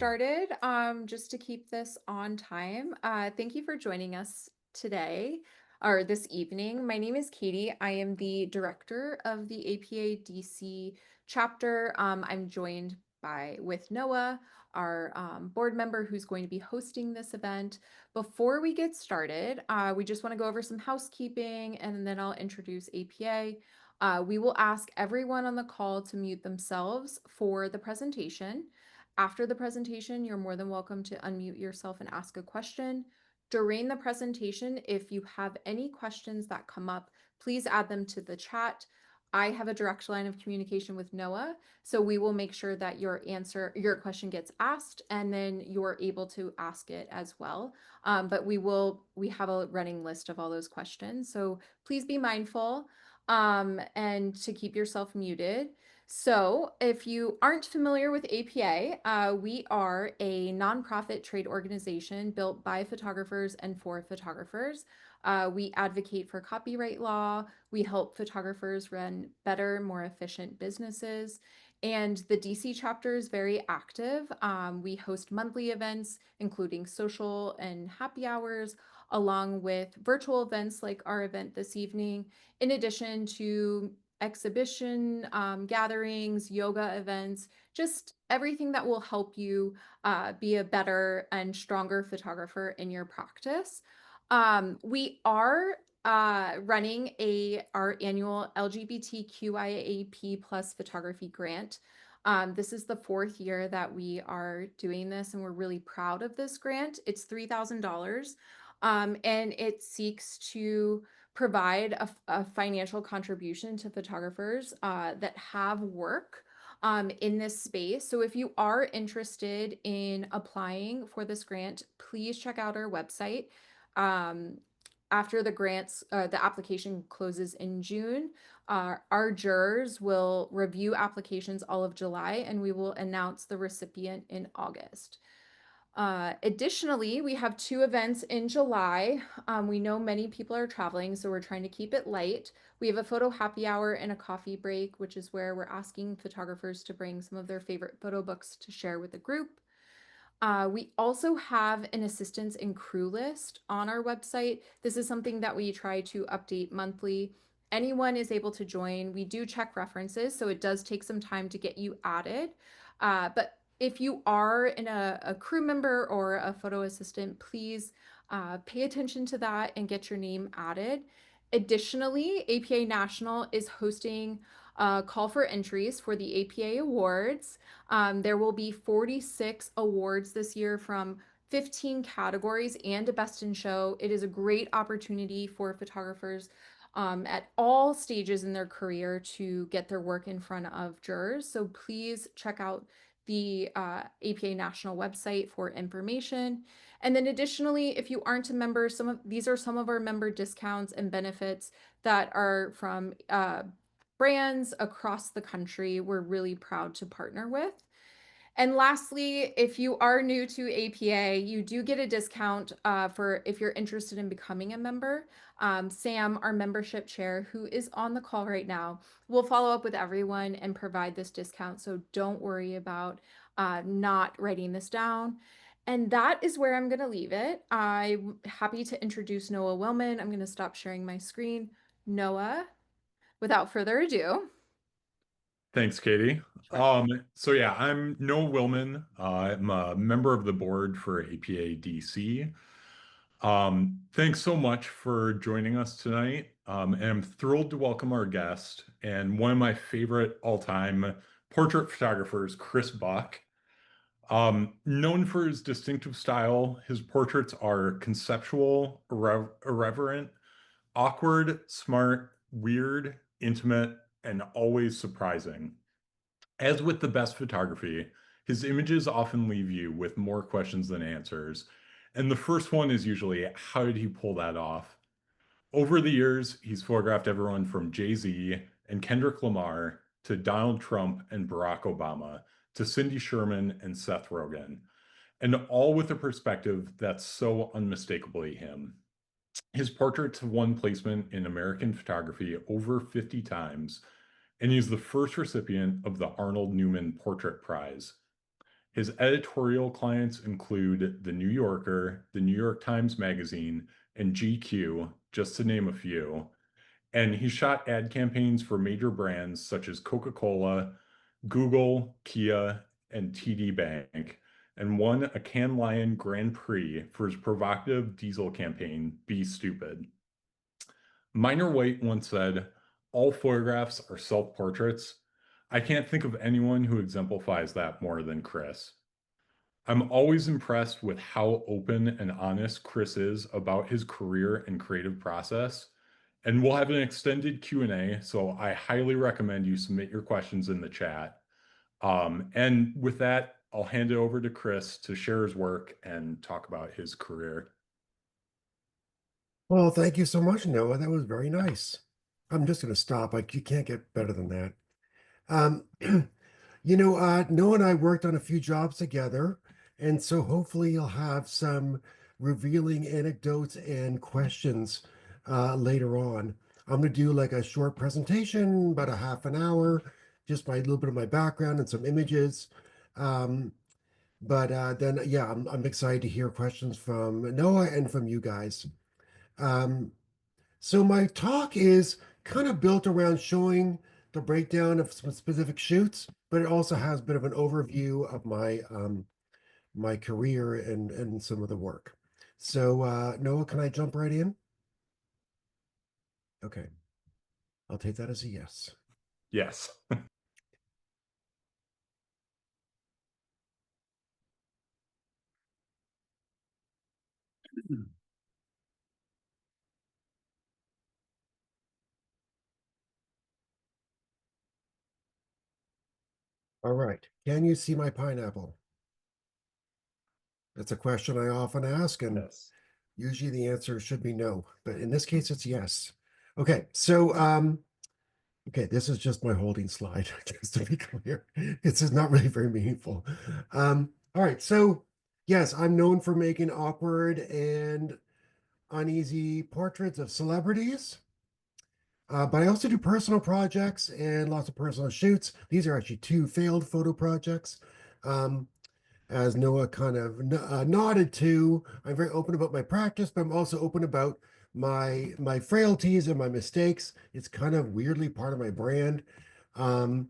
started just to keep this on time. Thank you for joining us today or this evening. My name is Katie. I am the director of the APA DC chapter. I'm joined with Noah, our board member who's going to be hosting this event. Before we get started, we just want to go over some housekeeping and then I'll introduce APA. We will ask everyone on the call to mute themselves for the presentation. After the presentation, you're more than welcome to unmute yourself and ask a question. During the presentation, if you have any questions that come up, please add them to the chat. I have a direct line of communication with Noah, so we will make sure that your question gets asked, and then you're able to ask it as well. But we have a running list of all those questions, so please be mindful and to keep yourself muted. So if you aren't familiar with APA, we are a nonprofit trade organization built by photographers and for photographers. We advocate for copyright law. We help photographers run better, more efficient businesses. And the DC chapter is very active. We host monthly events, including social and happy hours, along with virtual events like our event this evening, in addition to exhibition gatherings, yoga events, just everything that will help you be a better and stronger photographer in your practice. We are running our annual LGBTQIAP+ photography grant. This is the 4th year that we are doing this, and we're really proud of this grant. It's $3,000, and it seeks to provide a financial contribution to photographers that have work in this space. So if you are interested in applying for this grant, please check out our website. After the application closes in June, our jurors will review applications all of July, and we will announce the recipient in August. Additionally, we have 2 events in July. We know many people are traveling, so we're trying to keep it light. We have a photo happy hour and a coffee break, which is where we're asking photographers to bring some of their favorite photo books to share with the group. We also have an assistance and crew list on our website. This is something that we try to update monthly. Anyone is able to join. We do check references, so it does take some time to get you added. But if you are a crew member or a photo assistant, please pay attention to that and get your name added. Additionally, APA National is hosting a call for entries for the APA Awards. There will be 46 awards this year from 15 categories and a best in show. It is a great opportunity for photographers at all stages in their career to get their work in front of jurors. So please check out the APA National website for information. And then additionally, if you aren't a member, these are some of our member discounts and benefits that are from brands across the country we're really proud to partner with. And lastly, if you are new to APA, you do get a discount for if you're interested in becoming a member. Sam, our membership chair, who is on the call right now, will follow up with everyone and provide this discount. So don't worry about not writing this down. And that is where I'm going to leave it. I'm happy to introduce Noah Wellman. I'm going to stop sharing my screen. Noah, without further ado. Thanks, Katie. Sure. So yeah, I'm Noah Willman. I'm a member of the board for APA DC. Thanks so much for joining us tonight. And I'm thrilled to welcome our guest and one of my favorite all-time portrait photographers, Chris Buck. Known for his distinctive style, his portraits are conceptual, irreverent, awkward, smart, weird, intimate, and always surprising. As with the best photography, his images often leave you with more questions than answers. And the first one is usually, how did he pull that off? Over the years, he's photographed everyone from Jay-Z and Kendrick Lamar to Donald Trump and Barack Obama to Cindy Sherman and Seth Rogen, and all with a perspective that's so unmistakably him. His portraits have won placement in American photography over 50 times, and he's the first recipient of the Arnold Newman Portrait Prize. His editorial clients include The New Yorker, The New York Times Magazine, and GQ, just to name a few. And he shot ad campaigns for major brands such as Coca-Cola, Google, Kia, and TD Bank, and won a Cannes Lion Grand Prix for his provocative diesel campaign, Be Stupid. Minor White once said, "All photographs are self-portraits." I can't think of anyone who exemplifies that more than Chris. I'm always impressed with how open and honest Chris is about his career and creative process. And we'll have an extended Q&A, so I highly recommend you submit your questions in the chat. And with that, I'll hand it over to Chris to share his work and talk about his career. Well, thank you so much, Noah. That was very nice. I'm just going to stop. Like, you can't get better than that. Um, Noah and I worked on a few jobs together, and so hopefully you'll have some revealing anecdotes and questions later on. I'm going to do like a short presentation, about a half an hour, just my little bit of my background and some images. But then, yeah, I'm excited to hear questions from Noah and from you guys. Um, so my talk is kind of built around showing the breakdown of some specific shoots, but it also has a bit of an overview of my career and some of the work. So Noah, can I jump right in? Okay, I'll take that as a yes. Yes. All right. Can you see my pineapple? That's a question I often ask, and Yes. usually the answer should be no, but in this case, it's yes. Okay, so okay, this is just my holding slide, just to be clear. This is not really very meaningful. All right, so yes, I'm known for making awkward and uneasy portraits of celebrities. But I also do personal projects and lots of personal shoots. These are actually two failed photo projects. Um, as Noah kind of nodded to, I'm very open about my practice, but I'm also open about my frailties and my mistakes. It's kind of weirdly part of my brand. Um,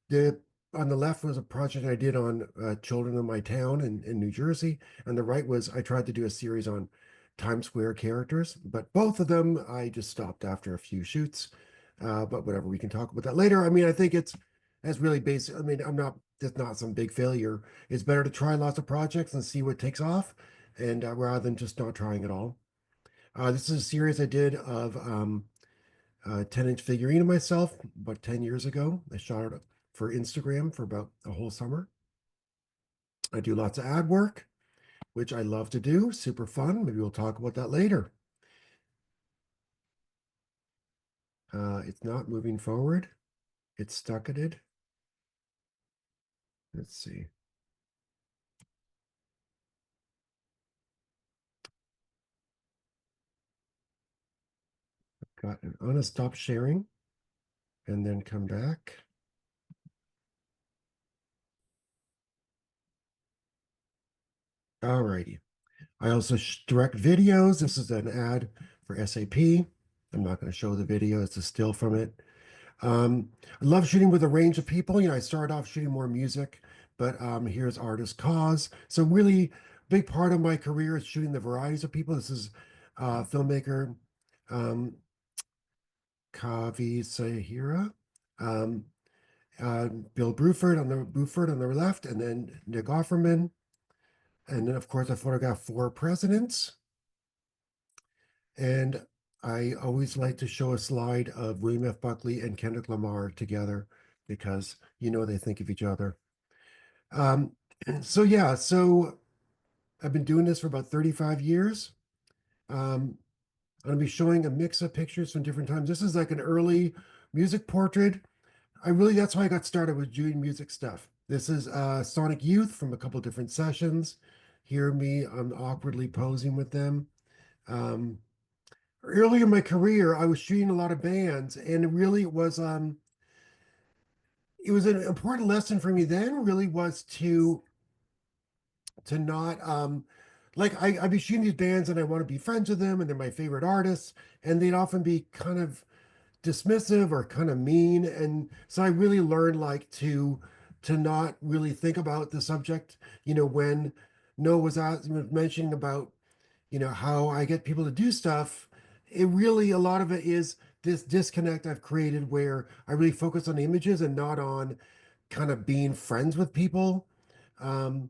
the on the left was a project I did on children in my town in New Jersey, and the right was I tried to do a series on Times Square characters, but both of them I just stopped after a few shoots. But whatever, we can talk about that later. I mean, I think that's really basic. I mean, it's not some big failure. It's better to try lots of projects and see what takes off, and rather than just not trying at all. This is a series I did of 10-inch figurine of myself about 10 years ago. I shot it for Instagram for about a whole summer. I do lots of ad work, which I love to do. Super fun. Maybe we'll talk about that later. It's not moving forward. It's stuck at it. Let's see. Got it. I'm gonna stop sharing and then come back. All righty. I also direct videos. This is an ad for SAP. I'm not going to show the video. It's a still from it. I love shooting with a range of people. I started off shooting more music, but here's Artist Cause. So really big part of my career is shooting the varieties of people. This is filmmaker um, Kavi Sahira, um, Bill Bruford on the left, and then Nick Offerman. And then, of course, I photographed 4 presidents. And I always like to show a slide of William F. Buckley and Kendrick Lamar together because they think of each other. Um, so I've been doing this for about 35 years. I'm going to be showing a mix of pictures from different times. This is like an early music portrait. That's why I got started with doing music stuff. This is Sonic Youth from a couple different sessions. Hear me, I'm awkwardly posing with them. Early in my career, I was shooting a lot of bands, and it was an important lesson for me then. Really was to to not like I'd be shooting these bands and I want to be friends with them and they're my favorite artists, and they'd often be kind of dismissive or kind of mean. And so I really learned like to not really think about the subject. When Noah was mentioning about how I get people to do stuff, it really, a lot of it is this disconnect I've created where I really focus on the images and not on kind of being friends with people. Um,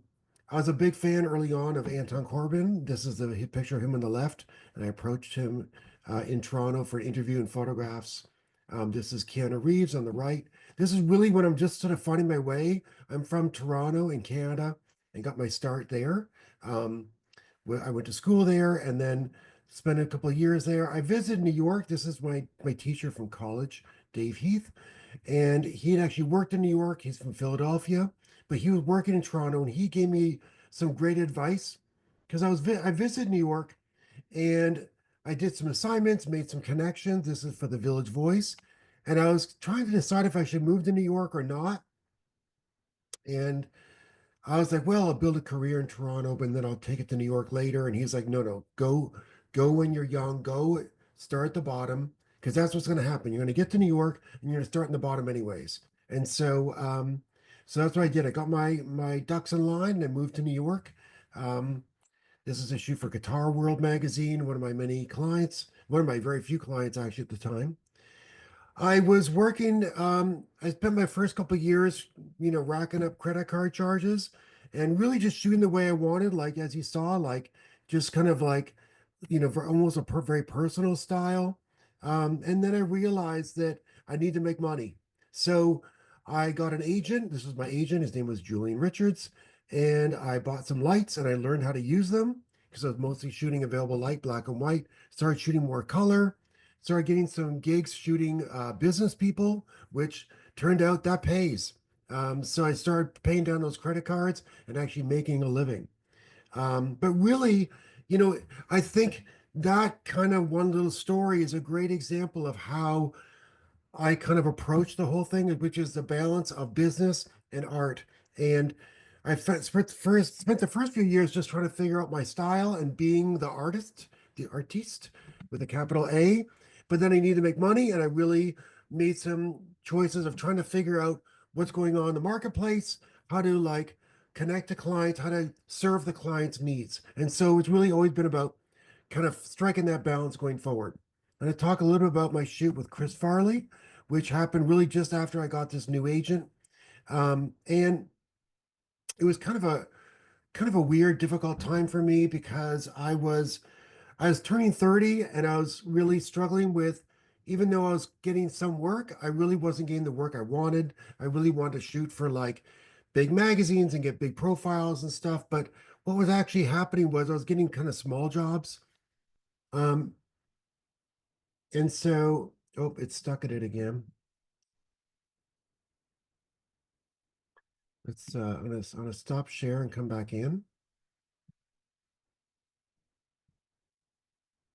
I was a big fan early on of Anton Corbijn. This is the picture of him on the left, and I approached him in Toronto for an interview and photographs. This is Keanu Reeves on the right. This is really when I'm just sort of finding my way. I'm from Toronto in Canada and got my start there. Um, I went to school there and then spent a couple of years there. I visited New York. This is my teacher from college, Dave Heath, and he had actually worked in New York. He's from Philadelphia, but he was working in Toronto, and he gave me some great advice because I visited New York and I did some assignments, made some connections. This is for the Village Voice, and I was trying to decide if I should move to New York or not. And I was like, well, I'll build a career in Toronto, but then I'll take it to New York later. And he's like, no, no, go when you're young, go start at the bottom, because that's what's going to happen. You're going to get to New York and you're going to start in the bottom anyways. And so that's what I did. I got my ducks in line and I moved to New York. Um, this is a shoot for Guitar World magazine, one of my many clients, one of my very few clients actually at the time. I was working, I spent my first couple of years, racking up credit card charges and really just shooting the way I wanted, like as you saw, like just kind of like, for almost a very personal style. And then I realized that I need to make money. So I got an agent. This was my agent. His name was Julian Richards. And I bought some lights and I learned how to use them because I was mostly shooting available light, black and white. Started shooting more color, started getting some gigs shooting business people, which turned out that pays. So I started paying down those credit cards and actually making a living. But really, you know, I think that kind of one little story is a great example of how I kind of approach the whole thing, which is the balance of business and art. And spent the first few years just trying to figure out my style and being the artiste with a capital A. But then I needed to make money, and I really made some choices of trying to figure out what's going on in the marketplace, how to like connect to clients, how to serve the client's needs. And so it's really always been about kind of striking that balance going forward. I'm going to talk a little bit about my shoot with Chris Farley, which happened really just after I got this new agent. And it was kind of a weird, difficult time for me because I was turning 30 and I was really struggling with, even though I was getting some work, I really wasn't getting the work I wanted. I really wanted to shoot for like big magazines and get big profiles and stuff. But what was actually happening was I was getting kind of small jobs. Um, and so, oh, it's stuck at it again. I'm gonna stop share and come back in.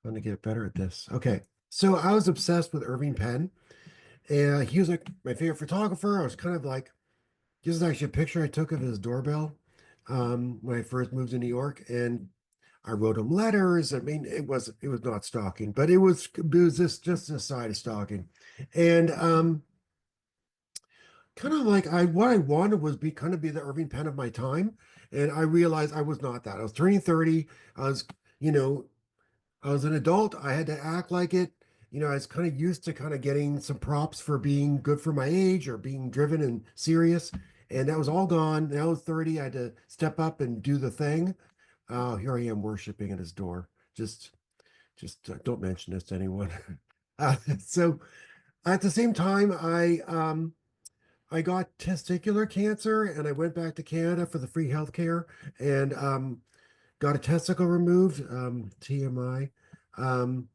I'm gonna get better at this. Okay. So I was obsessed with Irving Penn. And he was like my favorite photographer. I was kind of like, this is actually a picture I took of his doorbell when I first moved to New York, and I wrote him letters. I mean, it was not stalking, but it was just a side of stalking, and kind of like what I wanted was be the Irving Penn of my time, and I realized I was not that. I was turning 30. I was, you know, I was an adult. I had to act like it. I was kind of used to kind of getting some props for being good for my age or being driven and serious. And that was all gone. Now I was 30. I had to step up and do the thing. Here I am worshiping at his door. Just don't mention this to anyone. So at the same time, I got testicular cancer and I went back to Canada for the free healthcare and got a testicle removed, TMI. Um,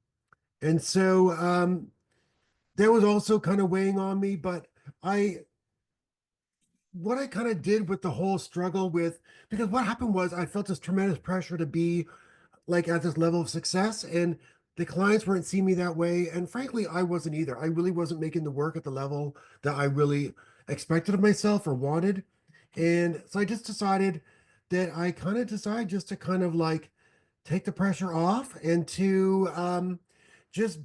and so that was also kind of weighing on me. But I, what I kind of did with the whole struggle because what happened was I felt this tremendous pressure to be like at this level of success, and the clients weren't seeing me that way. And frankly, I wasn't either. I really wasn't making the work at the level that I really expected of myself or wanted. And so I just decided that I kind of decided just to kind of like take the pressure off and to just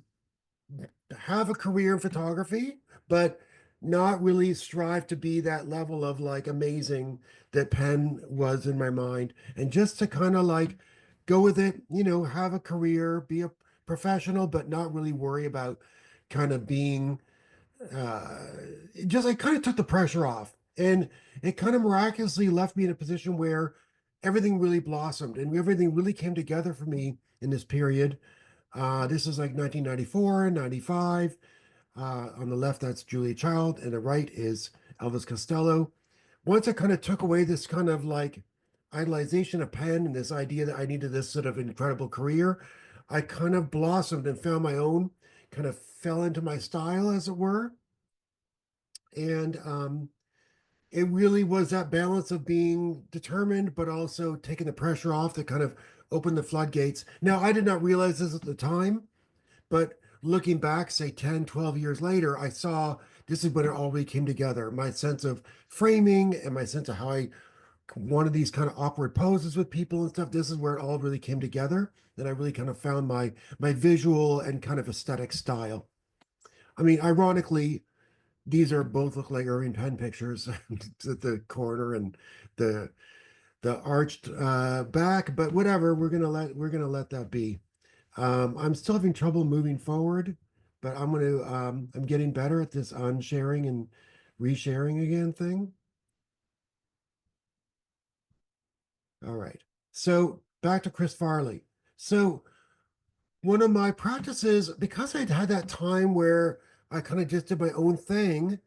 have a career in photography, but not really strive to be that level of like amazing that Penn was in my mind, and just to kind of like go with it, have a career, be a professional, but not really worry about kind of being uh just I kind of took the pressure off, and it kind of miraculously left me in a position where everything really blossomed and everything really came together for me in this period. This is like 1994, 95. On the left, that's Julia Child, and the right is Elvis Costello. Once I kind of took away this kind of like idolization of Penn and this idea that I needed this sort of incredible career, I kind of blossomed and found my own, kind of fell into my style, as it were. And it really was that balance of being determined, but also taking the pressure off that kind of opened the floodgates. Now, I did not realize this at the time, but looking back, say 10, 12 years later, I saw this is when it all really came together. My sense of framing and my sense of how I wanted these kind of awkward poses with people and stuff. This is where it all really came together. And I really kind of found my visual and kind of aesthetic style. I mean, ironically, these are both look like Irving Penn pictures at the corner and the the arched back, but whatever, we're gonna let that be. I'm still having trouble moving forward, but I'm getting better at this unsharing and resharing again thing. All right. So back to Chris Farley. So one of my practices, because I'd had that time where I kind of just did my own thing,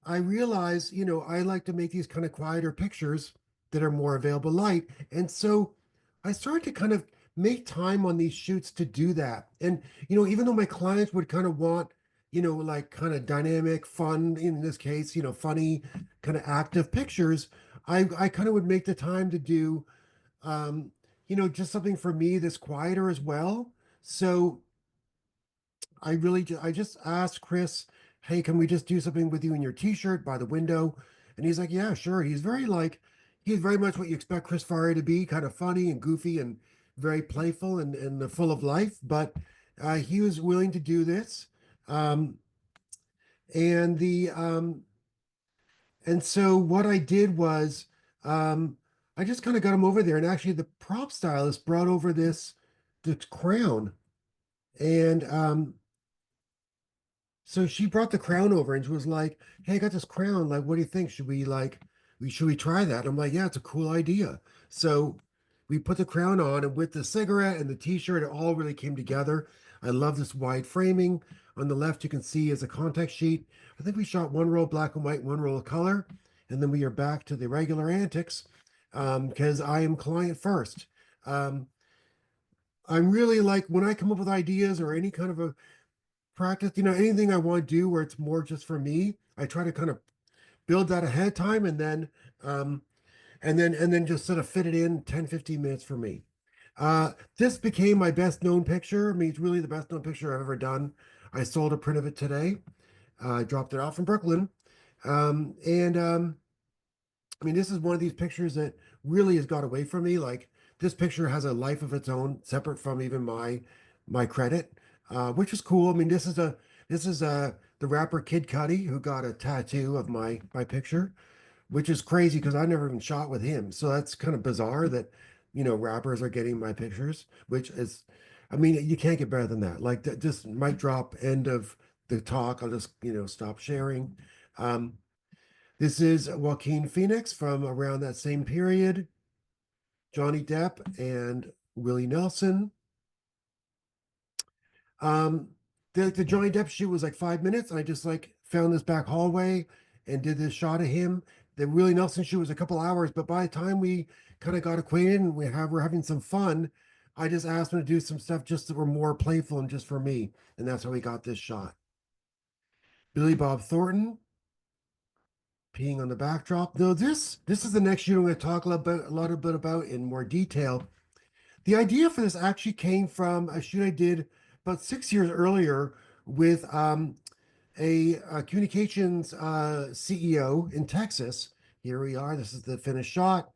I realized, I like to make these kind of quieter pictures that are more available light. And so I started to kind of make time on these shoots to do that. And, even though my clients would kind of want, like kind of dynamic, fun, in this case, funny, kind of active pictures, I kind of would make the time to do, um, just something for me that's quieter as well. So I just asked Chris, hey, can we just do something with you in your t-shirt by the window? And he's like, yeah, sure. He's very much what you expect Chris Farley to be, kind of funny and goofy and very playful and full of life. But he was willing to do this. Um, and the and so what I did was um, I just kind of got him over there. And actually the prop stylist brought over this crown. And so she brought the crown over and she was like, hey, I got this crown. Like, what do you think? Should we try that? I'm like, yeah, it's a cool idea. So we put the crown on, and with the cigarette and the t-shirt, it all really came together. I love this wide framing. On the left, you can see is a contact sheet. I think we shot one roll black and white, one roll of color. And then we are back to the regular antics because I am client first. Um, I'm really like, when I come up with ideas or any kind of a practice, anything I want to do where it's more just for me, I try to kind of build that ahead of time, um and then just sort of fit it in 10, 15 minutes for me. This became my best known picture. I mean, it's really the best known picture I've ever done. I sold a print of it today. I dropped it off from Brooklyn. And I mean, this is one of these pictures that really has got away from me. Like, this picture has a life of its own, separate from even my credit, which is cool. I mean, this is the rapper Kid Cudi, who got a tattoo of my picture, which is crazy because I never even shot with him. So that's kind of bizarre that rappers are getting my pictures, which is, I mean, you can't get better than that. Like, that, just mic drop, end of the talk. I'll just stop sharing. Um, this is Joaquin Phoenix from around that same period, Johnny Depp and Willie Nelson. Um, the Johnny Depp shoot was like 5 minutes. I just like found this back hallway and did this shot of him. The Willie Nelson shoot was a couple hours, but by the time we kind of got acquainted and we're having some fun, I just asked him to do some stuff just that were more playful and just for me, and that's how we got this shot. Billy Bob Thornton peeing on the backdrop. No, this is the next shoot I'm going to talk a lot bit about in more detail. The idea for this actually came from a shoot I did about 6 years earlier with a communications CEO in Texas. Here we are. This is the finished shot.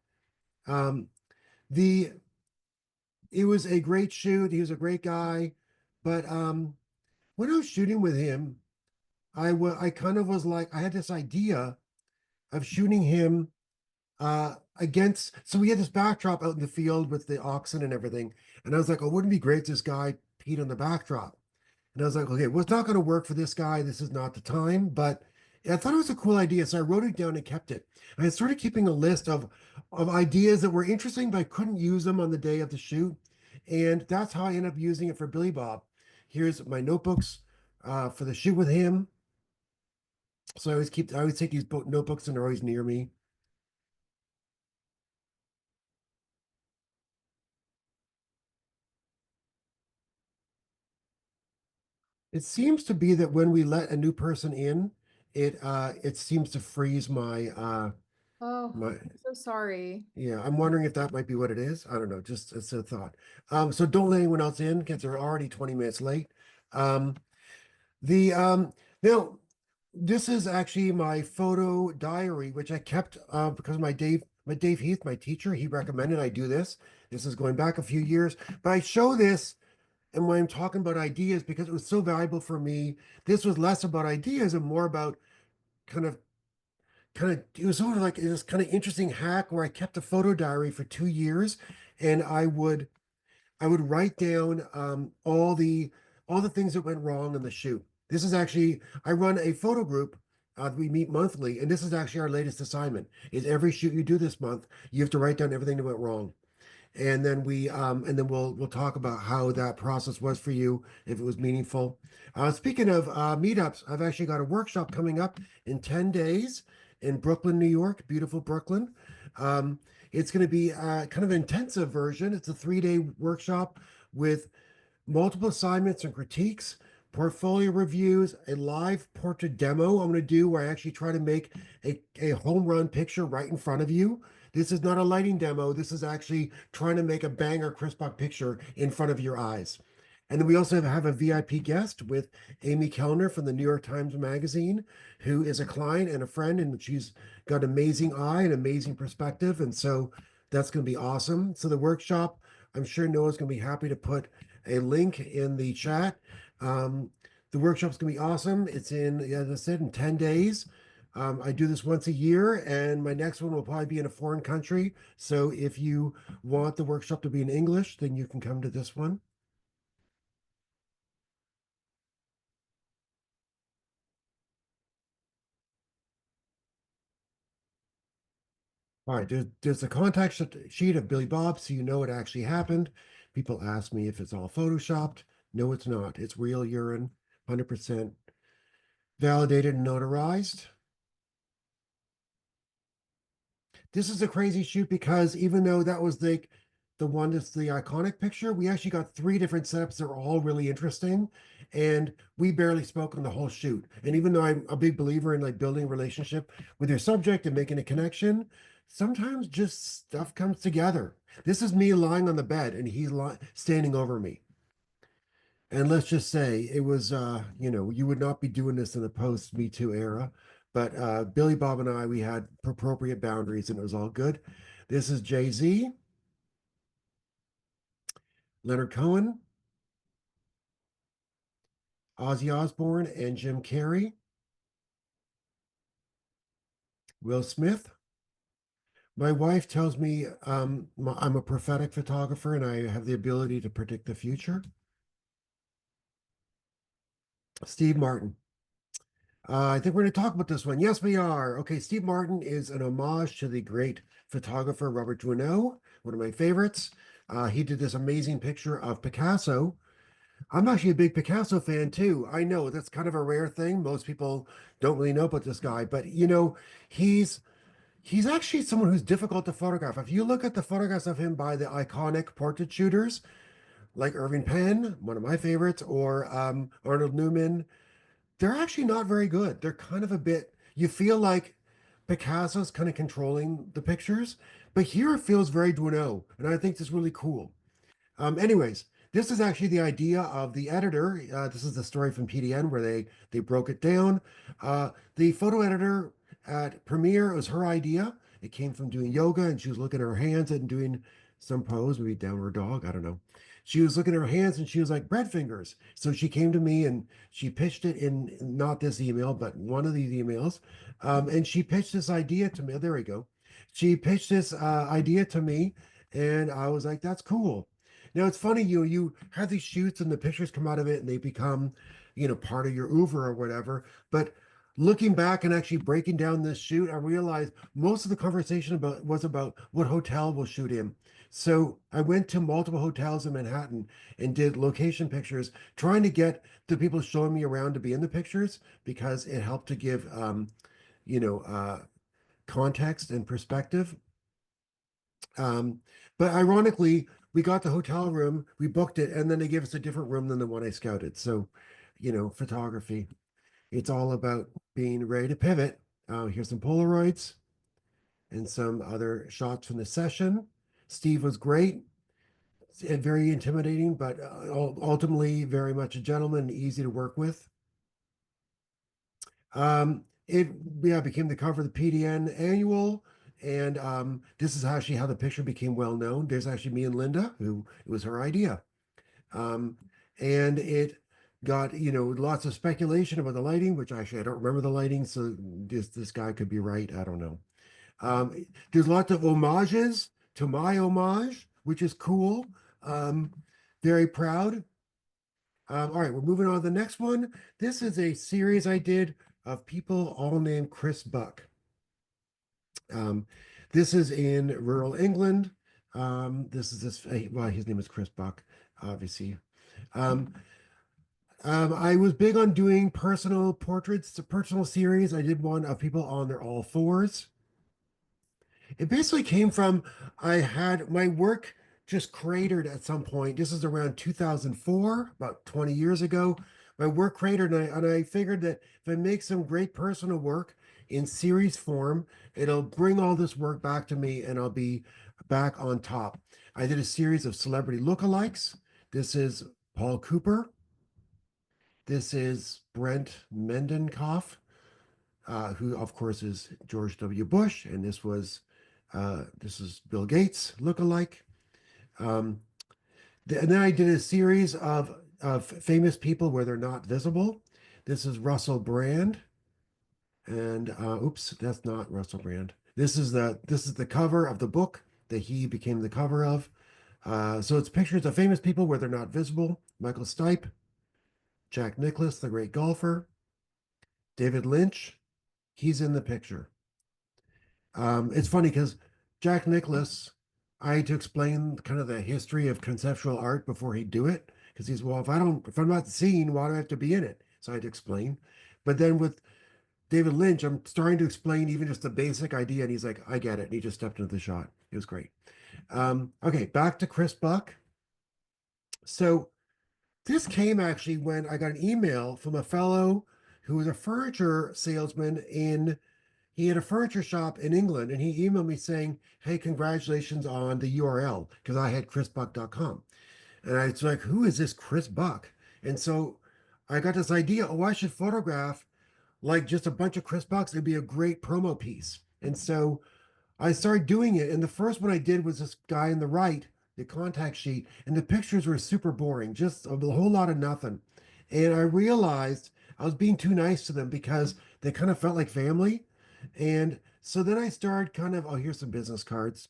Um, the it was a great shoot. He was a great guy, but when I was shooting with him, I kind of was like I had this idea of shooting him against. So we had this backdrop out in the field with the oxen and everything, and I was like, oh, wouldn't it be great if this guy peed on the backdrop? And I was like, okay, well, it's not going to work for this guy. This is not the time. But I thought it was a cool idea. So I wrote it down and kept it. I started keeping a list of ideas that were interesting, but I couldn't use them on the day of the shoot. And that's how I ended up using it for Billy Bob. Here's my notebooks for the shoot with him. So I always take these notebooks and they're always near me. It seems to be that when we let a new person in, it seems to freeze Oh, my I'm so sorry. yeah, I'm wondering if that might be what it is. I don't know, just it's a thought. So don't let anyone else in because they're already 20 minutes late. Um, the Now this is actually my photo diary, which I kept because my Dave Heath, my teacher, he recommended I do this. This is going back a few years, but I show this and when I'm talking about ideas because it was so valuable for me. This was less about ideas and more about kind of it was sort of like this kind of interesting hack where I kept a photo diary for 2 years and I would write down all the things that went wrong in the shoot. This is actually I run a photo group. We meet monthly, and this is actually our latest assignment. Is every shoot you do this month, you have to write down everything that went wrong, and then we'll talk about how that process was for you, if it was meaningful. Speaking of meetups, I've actually got a workshop coming up in 10 days in Brooklyn, New York, beautiful Brooklyn. Um, it's going to be kind of an intensive version. It's a 3-day workshop with multiple assignments and critiques, portfolio reviews, a live portrait demo I'm going to do where I actually try to make a home run picture right in front of you. This is not a lighting demo. This is actually trying to make a banger crisp picture in front of your eyes. And then we also have a VIP guest with Amy Kellner from the New York Times Magazine, who is a client and a friend, and she's got amazing eye and amazing perspective. And so that's going to be awesome. So the workshop, I'm sure Noah's going to be happy to put a link in the chat. Um, the workshop's going to be awesome. It's in, as I said, in 10 days. I do this once a year, and my next one will probably be in a foreign country. So if you want the workshop to be in English, then you can come to this one. All right, there's a contact sheet of Billy Bob, so you know it actually happened. People ask me if it's all photoshopped. No, it's not. It's real urine, 100% validated and notarized. This is a crazy shoot because even though that was the one that's the iconic picture, we actually got 3 different setups that were all really interesting, and we barely spoke on the whole shoot. And even though I'm a big believer in like building a relationship with your subject and making a connection, sometimes just stuff comes together. This is me lying on the bed and he's standing over me. And let's just say it was, you would not be doing this in the post Me Too era. But Billy Bob and I, we had appropriate boundaries and it was all good. This is Jay-Z, Leonard Cohen, Ozzy Osbourne, and Jim Carrey, Will Smith. My wife tells me I'm a prophetic photographer and I have the ability to predict the future. Steve Martin. I think we're going to talk about this one. Yes, we are. Okay, Steve Martin is an homage to the great photographer Robert Duaneau, one of my favorites. He did this amazing picture of Picasso. I'm actually a big Picasso fan too. I know that's kind of a rare thing. Most people don't really know about this guy, but he's he's actually someone who's difficult to photograph. If you look at the photographs of him by the iconic portrait shooters like Irving Penn, one of my favorites, or Arnold Newman, they're actually not very good. They're kind of a bit, you feel like Picasso's kind of controlling the pictures, but here it feels very Duano, and I think this is really cool. Anyways, this is actually the idea of the editor. This is the story from PDN where they broke it down. The photo editor at Premiere, it was her idea, It came from doing yoga, and she was looking at her hands and doing some pose, maybe downward dog, I don't know. She was looking at her hands and she was like, bread fingers. So she came to me and she pitched it in not this email, but one of these emails. And she pitched this idea to me. There we go. She pitched this idea to me, and I was like, that's cool. Now it's funny, you have these shoots and the pictures come out of it and they become, part of your oeuvre or whatever. But looking back and actually breaking down this shoot, I realized most of the conversation was about what hotel we'll shoot in. So I went to multiple hotels in Manhattan and did location pictures, trying to get the people showing me around to be in the pictures because it helped to give, you know, uh, context and perspective. Um, but ironically, we got the hotel room, we booked it, and then they gave us a different room than the one I scouted. So, photography, it's all about being ready to pivot. Here's some Polaroids and some other shots from the session. Steve was great and very intimidating, but ultimately very much a gentleman, easy to work with. It became the cover of the PDN annual, and this is actually how the picture became well known. There's actually me and Linda, who it was her idea, um, and it got lots of speculation about the lighting, which actually I don't remember the lighting, so this guy could be right. I don't know. There's lots of homages to my homage, which is cool. Very proud. All right, we're moving on to the next one. This is a series I did of people all named Chris Buck. This is in rural England. Well, his name is Chris Buck, obviously. I was big on doing personal portraits, a personal series. I did one of people on their all fours. It basically came from I had my work just cratered at some point. This is around 2004, about 20 years ago. My work cratered, and I figured that if I make some great personal work in series form, it'll bring all this work back to me and I'll be back on top. I did a series of celebrity lookalikes. This is Paul Cooper. This is Brent Mendenkoff, who of course is George W. Bush, and this is Bill Gates lookalike. And then I did a series of famous people where they're not visible. This is Russell Brand, and oops, that's not Russell Brand. This is the cover of the book that he became the cover of. So it's pictures of famous people where they're not visible. Michael Stipe, Jack Nicklaus, the great golfer, David Lynch, he's in the picture. It's funny because Jack Nicklaus, I had to explain kind of the history of conceptual art before he'd do it because if I'm not seen, why do I have to be in it? So I had to explain. But then with David Lynch, I'm starting to explain even just the basic idea, and he's like, I get it. And he just stepped into the shot. It was great. Okay, back to Chris Buck. So this came actually when I got an email from a fellow who was a furniture salesman he had a furniture shop in England, and he emailed me saying, hey, congratulations on the URL, because I had chrisbuck.com. And I was like, who is this Chris Buck? And so I got this idea, I should photograph like just a bunch of Chris Bucks. It'd be a great promo piece. And so I started doing it. And the first one I did was this guy on the right, the contact sheet, and the pictures were super boring, just a whole lot of nothing. And I realized I was being too nice to them because they kind of felt like family. And so then I started here's some business cards.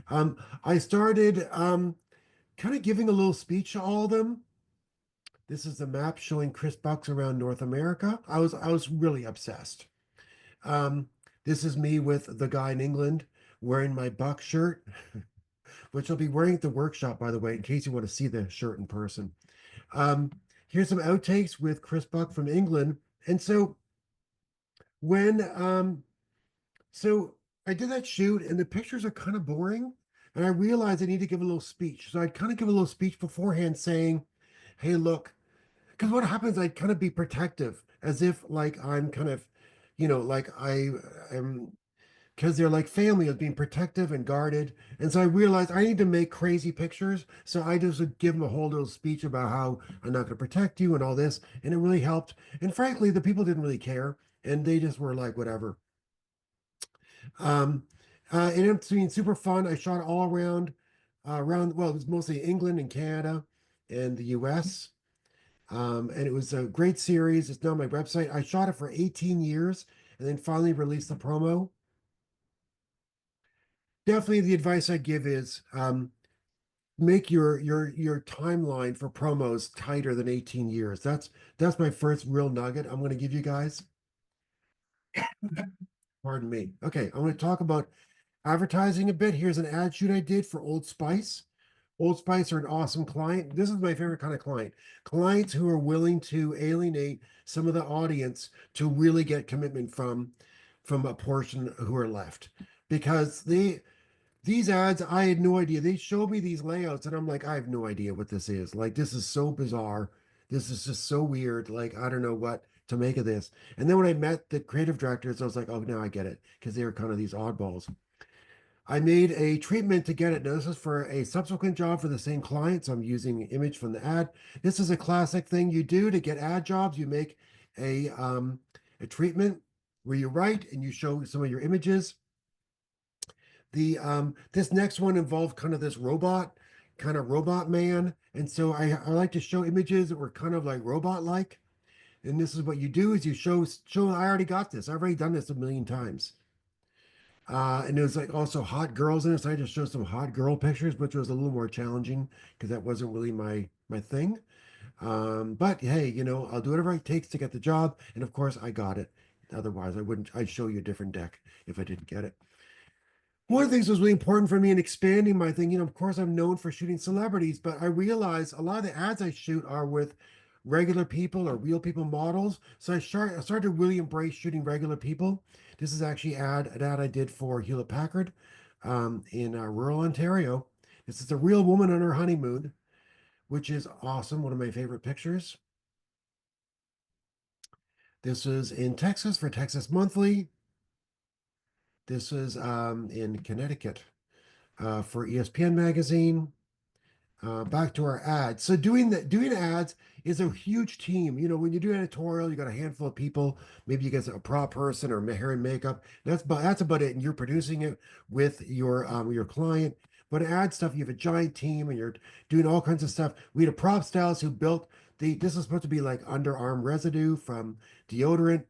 I started kind of giving a little speech to all of them. This is the map showing Chris Bucks around North America. I was really obsessed. Um, this is me with the guy in England wearing my Buck shirt, which I'll be wearing at the workshop, by the way, in case you want to see the shirt in person. Here's some outtakes with Chris Buck from England. And so when so I did that shoot, and the pictures are kind of boring. And I realized I need to give a little speech. So I'd kind of give a little speech beforehand saying, hey, look, because what happens, I'd kind of be protective, as if like I'm kind of, like I am, because they're like family of being protective and guarded. And so I realized I need to make crazy pictures. So I just would give them a whole little speech about how I'm not going to protect you and all this. And it really helped. And frankly, the people didn't really care. And they just were like, whatever. Um, It ended up being super fun. I shot all around, well, it was mostly England and Canada and the US. And it was a great series. It's now on my website. I shot it for 18 years and then finally released the promo. Definitely the advice I give is make your timeline for promos tighter than 18 years. That's my first real nugget I'm going to give you guys. Pardon me. Okay, I'm going to talk about advertising a bit. Here's an ad shoot I did for Old Spice. Old Spice are an awesome client. This is my favorite kind of client. Clients who are willing to alienate some of the audience to really get commitment from a portion who are left. Because these ads, I had no idea. They showed me these layouts and I'm like, I have no idea what this is. Like, this is so bizarre. This is just so weird. Like, I don't know what to make of this. And then when I met the creative directors, I was like, oh, now I get it. Because they were kind of these oddballs. I made a treatment to get it. Now, this is for a subsequent job for the same client. So I'm using an image from the ad. This is a classic thing you do to get ad jobs. You make a treatment where you write and you show some of your images. This next one involved kind of this kind of robot man. And so I like to show images that were kind of like robot-like. And this is what you do is you show I already got this. I've already done this a million times. And it was like also hot girls in it. So I just showed some hot girl pictures, which was a little more challenging because that wasn't really my thing. But hey, I'll do whatever it takes to get the job. And of course I got it. Otherwise I'd show you a different deck if I didn't get it. One of the things that was really important for me in expanding my thing, of course, I'm known for shooting celebrities, but I realized a lot of the ads I shoot are with regular people or real people models. So I started to really embrace shooting regular people. This is actually an ad I did for Hewlett Packard in rural Ontario. This is a real woman on her honeymoon, which is awesome. One of my favorite pictures. This is in Texas for Texas Monthly. This is in Connecticut for ESPN magazine. Back to our ads. So doing ads is a huge team. When you do editorial, you got a handful of people. Maybe you get a prop person or hair and makeup. That's about it. And you're producing it with your client. But ad stuff, you have a giant team and you're doing all kinds of stuff. We had a prop stylist who built this is supposed to be like underarm residue from deodorant.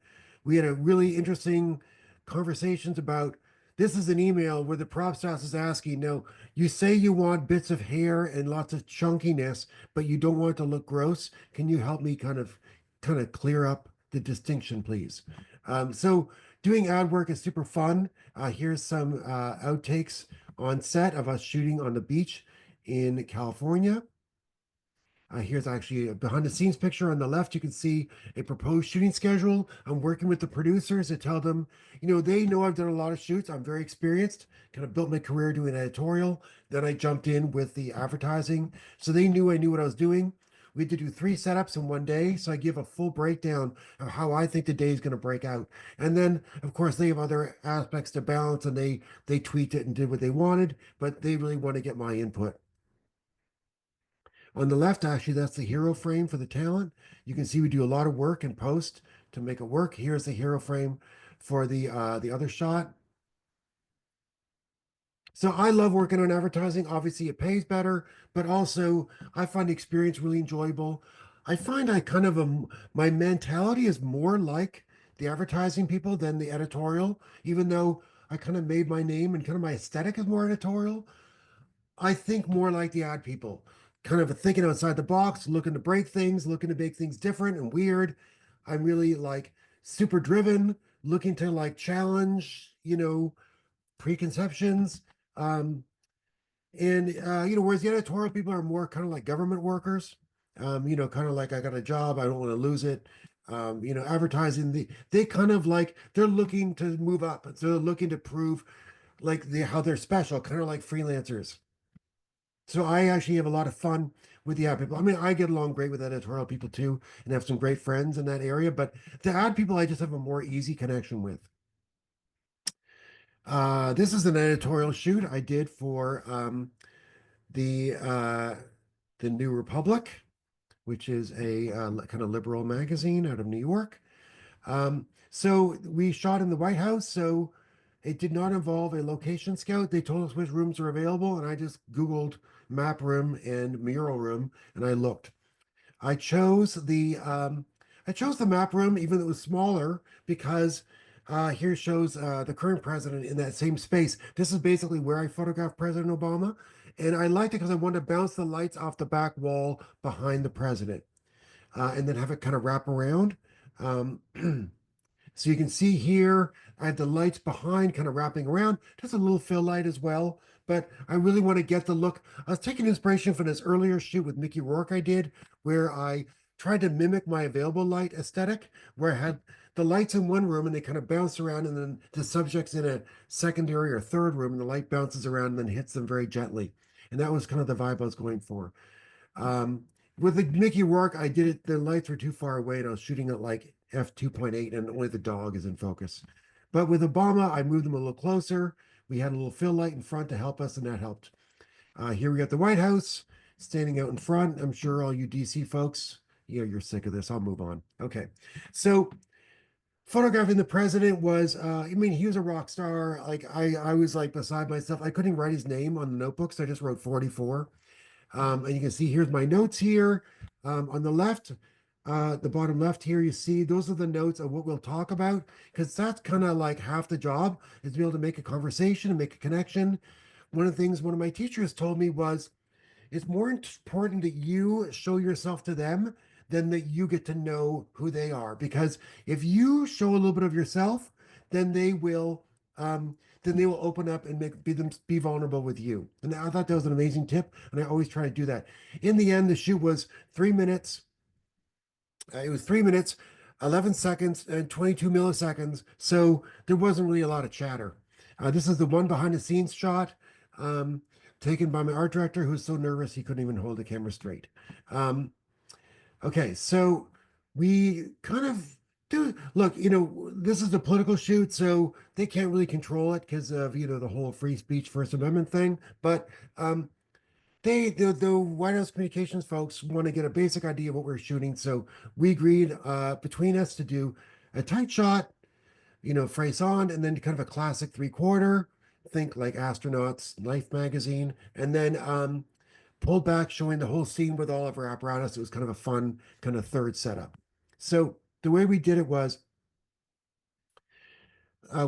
We had a really interesting conversations about this is an email where the prop stylist is asking, no, you say you want bits of hair and lots of chunkiness, but you don't want it to look gross. Can you help me kind of clear up the distinction, please? So doing ad work is super fun. Here's some outtakes on set of us shooting on the beach in California. Here's actually a behind the scenes picture on the left. You can see a proposed shooting schedule. I'm working with the producers to tell them, they know I've done a lot of shoots. I'm very experienced, kind of built my career doing editorial. Then I jumped in with the advertising. So they knew I knew what I was doing. We had to do 3 setups in one day. So I give a full breakdown of how I think the day is going to break out. And then, of course, they have other aspects to balance and they tweaked it and did what they wanted, but they really want to get my input. On the left, actually, that's the hero frame for the talent. You can see we do a lot of work in post to make it work. Here's the hero frame for the other shot. So I love working on advertising. Obviously, it pays better, but also I find the experience really enjoyable. I find I kind of my mentality is more like the advertising people than the editorial, even though I kind of made my name and kind of my aesthetic is more editorial. I think more like the ad people, kind of thinking outside the box, looking to break things, looking to make things different and weird. I'm really like super driven, looking to like challenge, preconceptions. Um, and whereas the editorial people are more kind of like government workers, kind of like I got a job, I don't want to lose it. Advertising, they kind of like they're looking to move up. So they're looking to prove like how they're special, kind of like freelancers. So I actually have a lot of fun with the ad people. I mean, I get along great with editorial people too, and have some great friends in that area. But the ad people, I just have a more easy connection with. This is an editorial shoot I did for the uh, the New Republic, which is a kind of liberal magazine out of New York. So we shot in the White House. So It did not involve a location scout. They told us which rooms are available, and I just Googled map room and mural room, and I looked. I chose the map room, even though it was smaller, because here shows the current president in that same space. This is basically where I photographed President Obama, and I liked it because I wanted to bounce the lights off the back wall behind the president, and then have it kind of wrap around. Um, So you can see here, I have the lights behind kind of wrapping around, just a little fill light as well. But I really want to get the look. I was taking inspiration from this earlier shoot with Mickey Rourke I did, where I tried to mimic my available light aesthetic, where I had the lights in one room and they kind of bounce around, and then the subject's in a secondary or third room, and the light bounces around and then hits them very gently. And that was kind of the vibe I was going for. Um, with the Mickey Rourke, I did it, the lights were too far away and I was shooting at like f2.8 and only the dog is in focus. But with Obama, I moved them a little closer. We had a little fill light in front to help us, and that helped. Here we got the White House standing out in front. I'm sure all you DC folks, you're sick of this. I'll move on. Okay. So photographing the president was, I mean, he was a rock star. Like I was like beside myself. I couldn't write his name on the notebook, so I just wrote 44. And you can see here's my notes here. On the left, the bottom left here, you see those are the notes of what we'll talk about, because that's kind of like half the job is to be able to make a conversation and make a connection. One of the things one of my teachers told me was it's more important that you show yourself to them than that you get to know who they are. Because if you show a little bit of yourself, then they will open up and be vulnerable with you. And I thought that was an amazing tip, and I always try to do that. In the end, the shoot was 3 minutes. It was 3 minutes, 11 seconds, and 22 milliseconds. So there wasn't really a lot of chatter. This is the one behind the scenes shot, um, taken by my art director, who was so nervous he couldn't even hold the camera straight. Um, okay, so we kind of do look, this is a political shoot, so they can't really control it because of, the whole free speech, First Amendment thing. But the White House communications folks want to get a basic idea of what we're shooting. So we agreed between us to do a tight shot, face on, and then kind of a classic 3/4, think like astronauts, Life magazine, and then pulled back, showing the whole scene with all of our apparatus. It was kind of a fun kind of third setup. So the way we did it was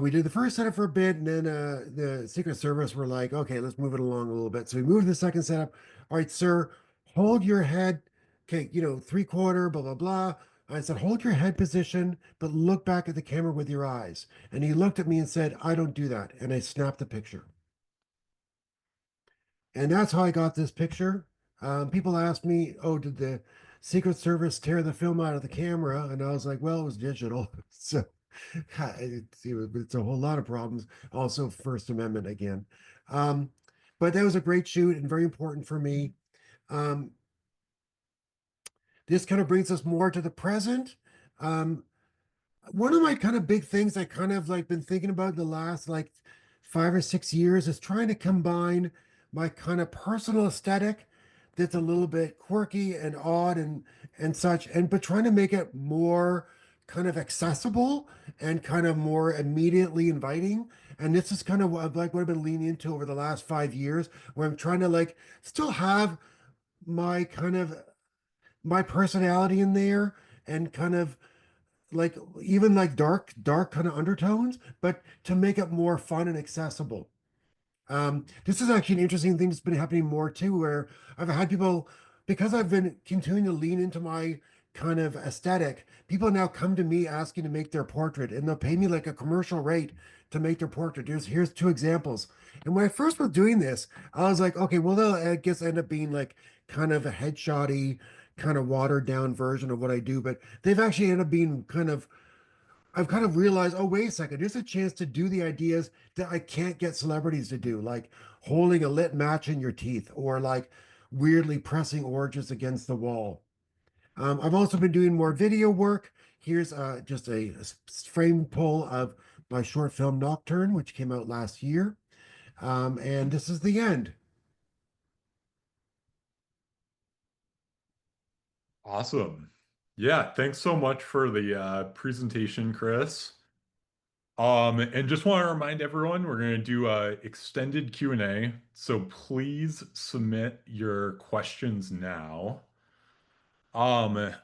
we did the first setup for a bit, and then the Secret Service were like, okay, let's move it along a little bit. So we moved to the second setup. All right, sir, hold your head. Okay, 3/4, blah, blah, blah. I said, hold your head position, but look back at the camera with your eyes. And he looked at me and said, I don't do that. And I snapped the picture. And that's how I got this picture. People asked me, oh, did the Secret Service tear the film out of the camera? And I was like, well, it was digital. So it's a whole lot of problems. Also, First Amendment again. Um, but that was a great shoot and very important for me. Um, this kind of brings us more to the present. Um, one of my kind of big things I kind of like been thinking about the last like 5 or 6 years is trying to combine my kind of personal aesthetic that's a little bit quirky and odd and such, and but trying to make it more kind of accessible and kind of more immediately inviting. And this is kind of like what I've been leaning into over the last 5 years, where I'm trying to like still have my kind of my personality in there, and kind of like even like dark kind of undertones, but to make it more fun and accessible. This is actually an interesting thing that's been happening more too, where I've had people, because I've been continuing to lean into my kind of aesthetic, people now come to me asking to make their portrait, and they'll pay me like a commercial rate to make their portrait. Here's two examples. And when I first was doing this, I was like, okay, well, they'll, I guess, end up being like kind of a headshotty, kind of watered down version of what I do, but they've actually ended up being kind of, I've kind of realized, oh, wait a second, there's a chance to do the ideas that I can't get celebrities to do, like holding a lit match in your teeth, or like weirdly pressing oranges against the wall. I've also been doing more video work. Here's just a frame pull of my short film Nocturne, which came out last year. And this is the end. Awesome. Yeah, thanks so much for the presentation, Chris. And just want to remind everyone, we're going to do a extended Q&A, so please submit your questions now. And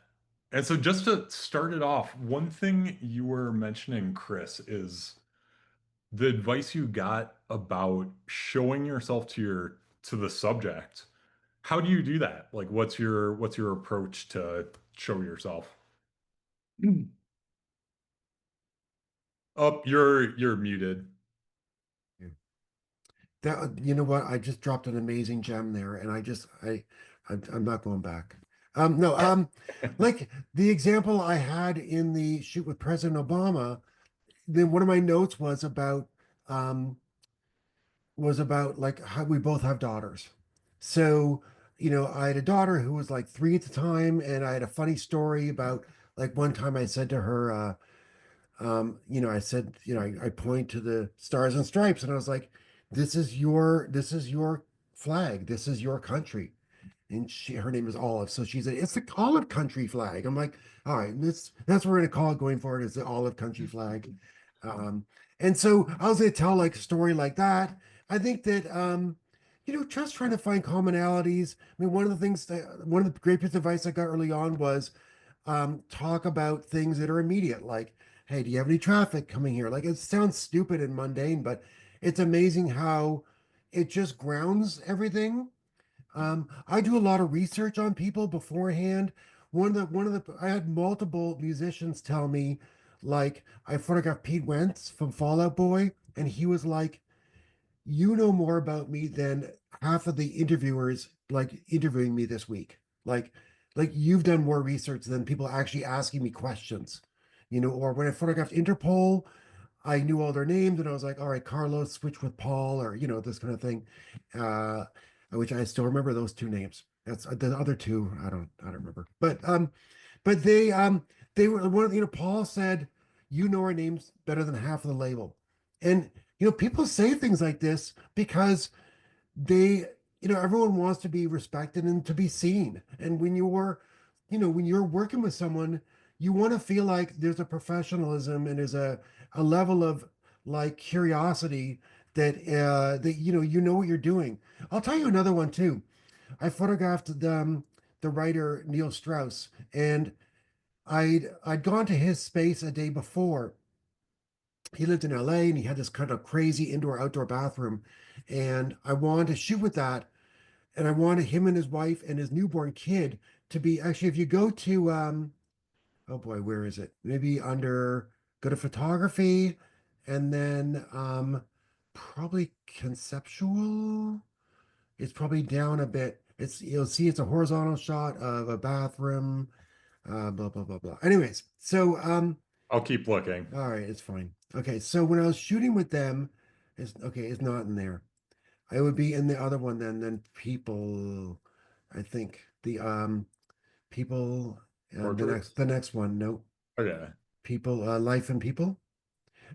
so just to start it off, one thing you were mentioning, Chris, is the advice you got about showing yourself to the subject. How do you do that? Like, what's your approach to show yourself? Oh, you're muted. Yeah. That you know what? I just dropped an amazing gem there, and I'm not going back. No, like the example I had in the shoot with President Obama, then one of my notes um was about like how we both have daughters. So, I had a daughter who was like 3 at the time, and I had a funny story about like one time I said to her, I said, I point to the stars and stripes, and I was like, this is your flag, this is your country. And her name is Olive. So she said, it's the olive country flag. I'm like, all right, that's what we're gonna call it going forward, is the olive country flag. Um, and so I was gonna tell like a story like that. I think that just trying to find commonalities. I mean, one of the great bits of advice I got early on was talk about things that are immediate, like, hey, do you have any traffic coming here? Like, it sounds stupid and mundane, but it's amazing how it just grounds everything. I do a lot of research on people beforehand. I had multiple musicians tell me, like, I photographed Pete Wentz from Fall Out Boy, and he was like, you know more about me than half of the interviewers like interviewing me this week. Like you've done more research than people actually asking me questions. Or when I photographed Interpol, I knew all their names, and I was like, all right, Carlos, switch with Paul, or this kind of thing. Uh, which I still remember those two names. That's the other two. I don't remember. But they were one of Paul said, you know our names better than half of the label. And people say things like this because they everyone wants to be respected and to be seen. And when you're working with someone, you want to feel like there's a professionalism and there's a level of like curiosity that you know what you're doing. I'll tell you another one too. I photographed the writer Neil Strauss, and I'd gone to his space a day before. He lived in LA, and he had this kind of crazy indoor outdoor bathroom, and I wanted to shoot with that. And I wanted him and his wife and his newborn kid to be, actually, if you go to oh boy, where is it? Maybe go to photography, and then probably conceptual. It's probably down a bit. You'll see it's a horizontal shot of a bathroom, blah blah blah blah. Anyways, so I'll keep looking. all right, it's fine. Okay, so when I was shooting with them, it's not in there. I would be in the other one then people, I think people, Portraits? the next one, no, Okay. people, life and people.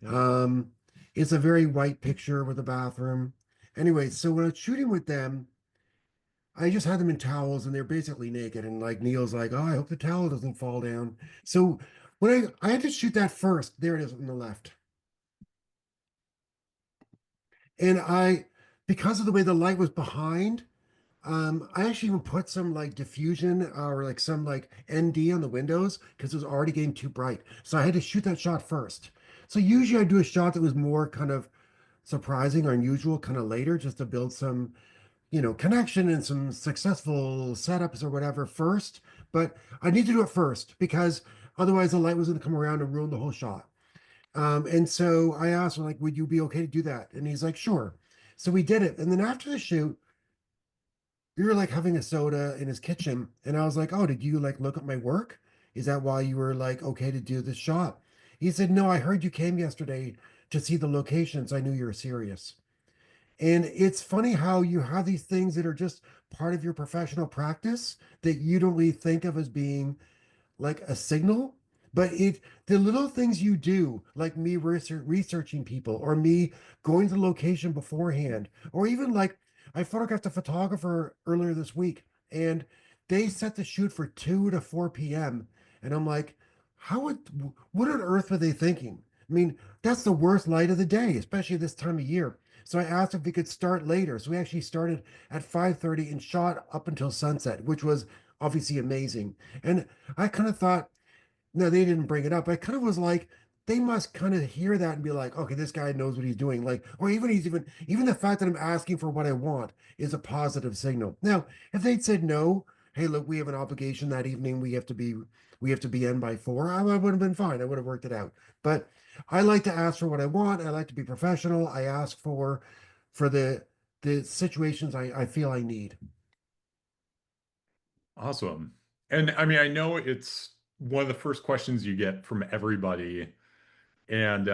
Yep. Um, it's a very white picture with a bathroom. Anyway, so when I was shooting with them, I just had them in towels and they're basically naked. And like Neil's like, oh, I hope the towel doesn't fall down. So when I had to shoot that first, there it is on the left. And because of the way the light was behind, I actually even put some like diffusion or like some like ND on the windows because it was already getting too bright. So I had to shoot that shot first. So usually I do a shot that was more kind of surprising or unusual kind of later just to build some, connection and some successful setups or whatever first. But I need to do it first because otherwise the light was going to come around and ruin the whole shot. And so I asked him, like, would you be okay to do that? And he's like, sure. So we did it. And then after the shoot, we were like having a soda in his kitchen. And I was like, oh, did you like look at my work? Is that why you were like okay to do this shot? He said, no, I heard you came yesterday to see the locations. I knew you were serious. And it's funny how you have these things that are just part of your professional practice that you don't really think of as being like a signal, but the little things you do, like me researching people, or me going to the location beforehand, or even like I photographed a photographer earlier this week, and they set the shoot for 2 to 4 p.m. And I'm like, what on earth were they thinking? I mean, that's the worst light of the day, especially this time of year. So I asked if we could start later. So we actually started at 5:30 and shot up until sunset, which was obviously amazing. And I kind of thought, no, they didn't bring it up. I kind of was like, they must kind of hear that and be like, okay, this guy knows what he's doing. Like, or even the fact that I'm asking for what I want is a positive signal. Now, if they'd said no, hey, look, we have an obligation that evening. We have to be in by 4. I would have been fine. I would have worked it out. But I like to ask for what I want. I like to be professional. I ask for the situations I feel I need. Awesome. And I mean, I know it's one of the first questions you get from everybody, and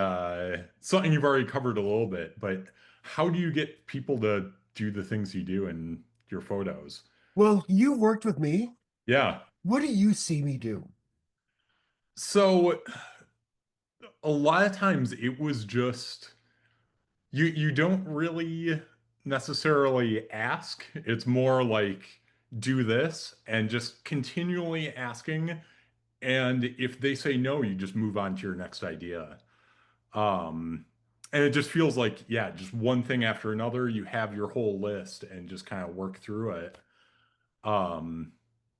something you've already covered a little bit, but how do you get people to do the things you do in your photos? Well, you worked with me. Yeah. What do you see me do? So a lot of times it was just you don't really necessarily ask. It's more like do this and just continually asking. And if they say no, you just move on to your next idea. Um, and it just feels like, yeah, just one thing after another, you have your whole list and just kind of work through it. Um,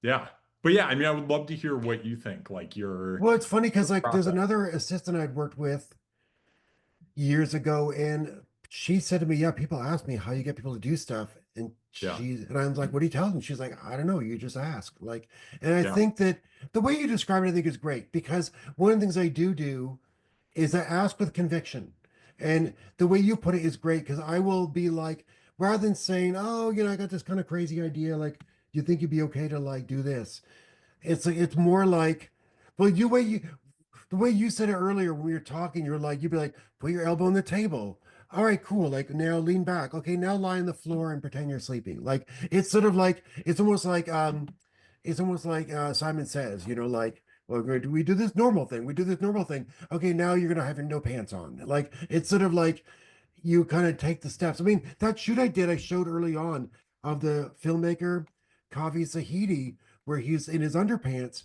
yeah. But yeah, I mean, I would love to hear what you think, like Well, it's funny because your like there's process. another assistant I'd worked with years ago, and she said to me, "Yeah, people ask me how you get people to do stuff," Yeah. and I was like, "What do you tell them?" She's like, "I don't know, you just ask." Like, and I Yeah. think that the way you describe it, I think is great because one of the things I do is I ask with conviction, and the way you put it is great because I will be like, rather than saying, "Oh, I got this kind of crazy idea," like, you think you'd be okay to like do this? It's like it's more like, well, the way you said it earlier when we were talking, you're like, you'd be like, put your elbow on the table. All right, cool. Like now lean back. Okay, now lie on the floor and pretend you're sleeping. Like it's sort of like it's almost like Simon Says, like, well, we do this normal thing. We do this normal thing. Okay, now you're gonna have your no pants on. Like it's sort of like you kind of take the steps. I mean, that shoot I did, I showed early on of the filmmaker Kavi Zahidi, where he's in his underpants.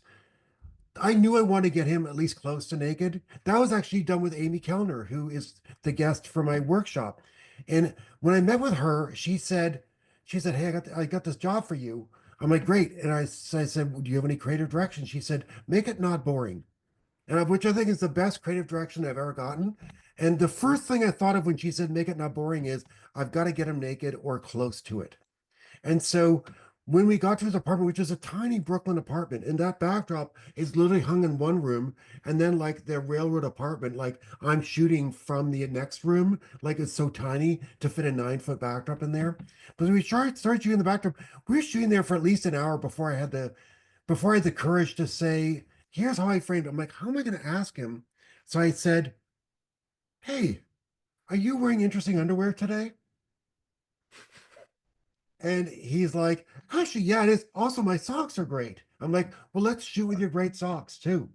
I knew I wanted to get him at least close to naked. That was actually done with Amy Kellner, who is the guest for my workshop. And when I met with her, she said, "Hey, I got this job for you." I'm like, "Great." And I said, "Do you have any creative direction?" She said, "Make it not boring." Which I think is the best creative direction I've ever gotten. And the first thing I thought of when she said, "Make it not boring," is I've got to get him naked or close to it. And so when we got to his apartment, which is a tiny Brooklyn apartment, and that backdrop is literally hung in one room, and then like the railroad apartment, like I'm shooting from the next room, like it's so tiny to fit a 9-foot backdrop in there. But we started shooting the backdrop. We were shooting there for at least an hour before I had the courage to say, here's how I framed it. I'm like, how am I going to ask him? So I said, "Hey, are you wearing interesting underwear today?" And he's like, "Actually, yeah, it is. Also, my socks are great." I'm like, "Well, let's shoot with your great socks too."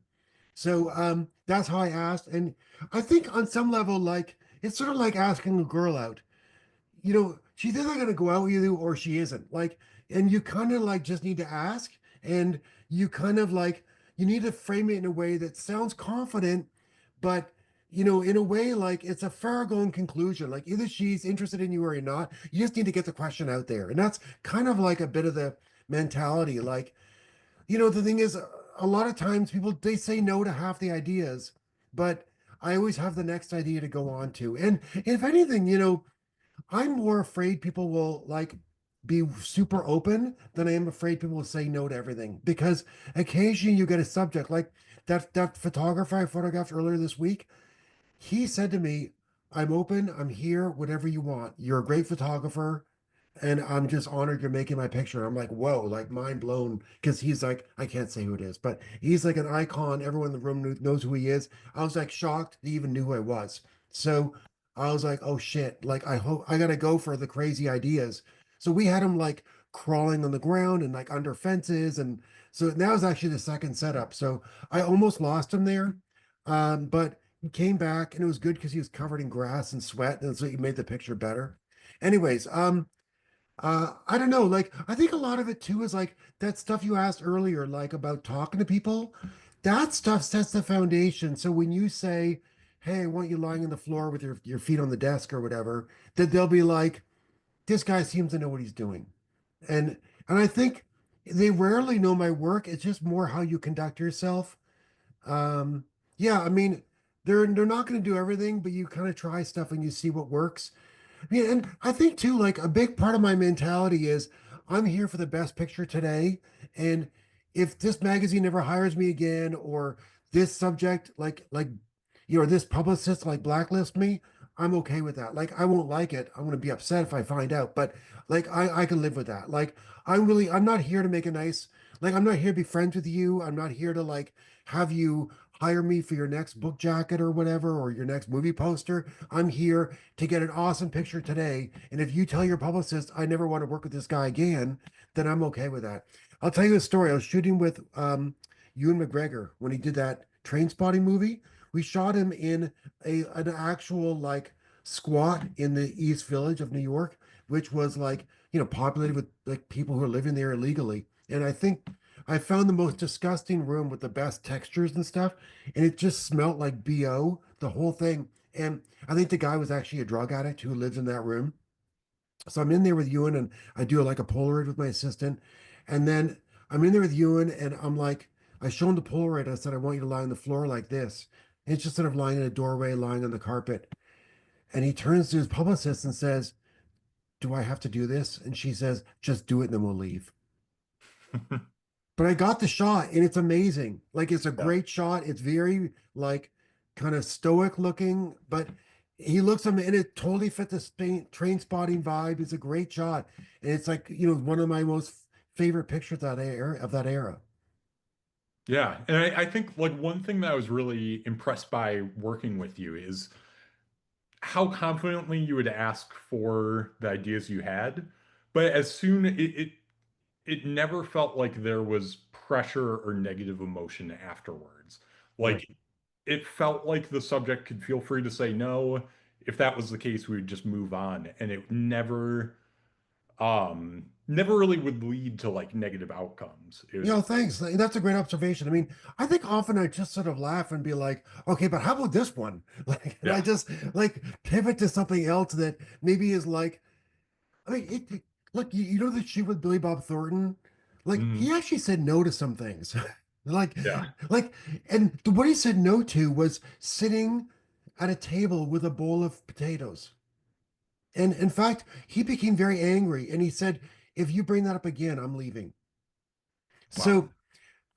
So that's how I asked. And I think on some level, like it's sort of like asking a girl out. She's either gonna go out with you or she isn't. Like, and you kind of like just need to ask, and you kind of like you need to frame it in a way that sounds confident, but in a way like it's a foregone conclusion. Like either she's interested in you or you're not. You just need to get the question out there, and that's kind of like a bit of the mentality. Like, the thing is, a lot of times people they say no to half the ideas, but I always have the next idea to go on to. And if anything, I'm more afraid people will like be super open than I am afraid people will say no to everything. Because occasionally you get a subject like that photographer I photographed earlier this week. He said to me, "I'm open, I'm here, whatever you want. You're a great photographer, and I'm just honored you're making my picture." I'm like, whoa, like mind blown. Because he's like, I can't say who it is, but he's like an icon. Everyone in the room knows who he is. I was like shocked he even knew who I was. So I was like, oh shit, like I hope I gotta go for the crazy ideas. So we had him like crawling on the ground and like under fences. And so that was actually the second setup. So I almost lost him there. But he came back and it was good because he was covered in grass and sweat. And so he made the picture better. Anyways, I don't know. Like, I think a lot of it too is like that stuff you asked earlier, like about talking to people. That stuff sets the foundation. So when you say, hey, I want you lying on the floor with your feet on the desk or whatever, that they'll be like, this guy seems to know what he's doing. And I think they rarely know my work. It's just more how you conduct yourself. Um, yeah, I mean, they're not going to do everything, but you kind of try stuff and you see what works. Yeah, and I think too, like a big part of my mentality is I'm here for the best picture today. And if this magazine never hires me again, or this subject, this publicist like blacklist me, I'm okay with that. Like I won't like it. I'm gonna be upset if I find out, but like I can live with that. Like I'm not here to make a nice, like I'm not here to be friends with you. I'm not here to like have you hire me for your next book jacket or whatever, or your next movie poster. I'm here to get an awesome picture today. And if you tell your publicist, I never want to work with this guy again, then I'm okay with that. I'll tell you a story. I was shooting with Ewan McGregor when he did that Train Spotting movie. We shot him in an actual like squat in the East Village of New York, which was like, populated with like people who are living there illegally. And I think I found the most disgusting room with the best textures and stuff, and it just smelled like BO, the whole thing. And I think the guy was actually a drug addict who lives in that room. So I'm in there with Ewan and I do like a Polaroid with my assistant. And then I'm in there with Ewan and I'm like, I show him the Polaroid. I said, I want you to lie on the floor like this. And it's just sort of lying in a doorway, lying on the carpet. And he turns to his publicist and says, do I have to do this? And she says, just do it and then we'll leave. But I got the shot and it's amazing. Like it's a Yeah. great shot. It's very like kind of stoic looking, but he looks at me and it totally fit the train spotting vibe. It's a great shot. And it's like, one of my most favorite pictures of that era. Yeah, and I think like one thing that I was really impressed by working with you is how confidently you would ask for the ideas you had, but as soon it never felt like there was pressure or negative emotion afterwards. Right. Like it felt like the subject could feel free to say no. If that was the case, we would just move on, and it never really would lead to like negative outcomes. It was Thanks. That's a great observation. I mean, I think often I just sort of laugh and be like, okay, but how about this one? Like, and I yeah. just like pivot to something else that maybe is like, I mean, look, you know the shoot with Billy Bob Thornton? Like, Mhm. he actually said no to some things. like, Yeah. like, and what he said no to was sitting at a table with a bowl of potatoes. And in fact, he became very angry and he said, if you bring that up again, I'm leaving. Wow. So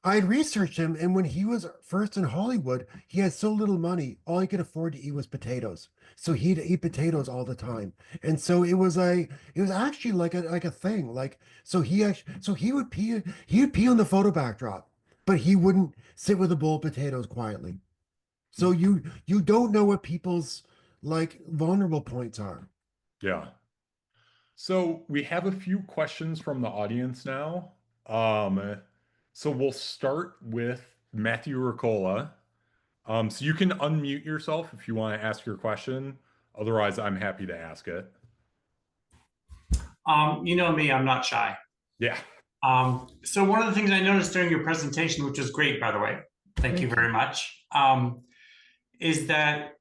I had researched him, and when he was first in Hollywood, he had so little money, all he could afford to eat was potatoes. So he'd eat potatoes all the time. And so it was actually like a thing. Like so he would pee on the photo backdrop, but he wouldn't sit with a bowl of potatoes quietly. So you don't know what people's like vulnerable points are. Yeah. So we have a few questions from the audience now. Um, so we'll start with Matthew Ricola. So you can unmute yourself if you want to ask your question. Otherwise, I'm happy to ask it. You know me, I'm not shy. Yeah. So one of the things I noticed during your presentation, which was great, by the way, thank you very much, is that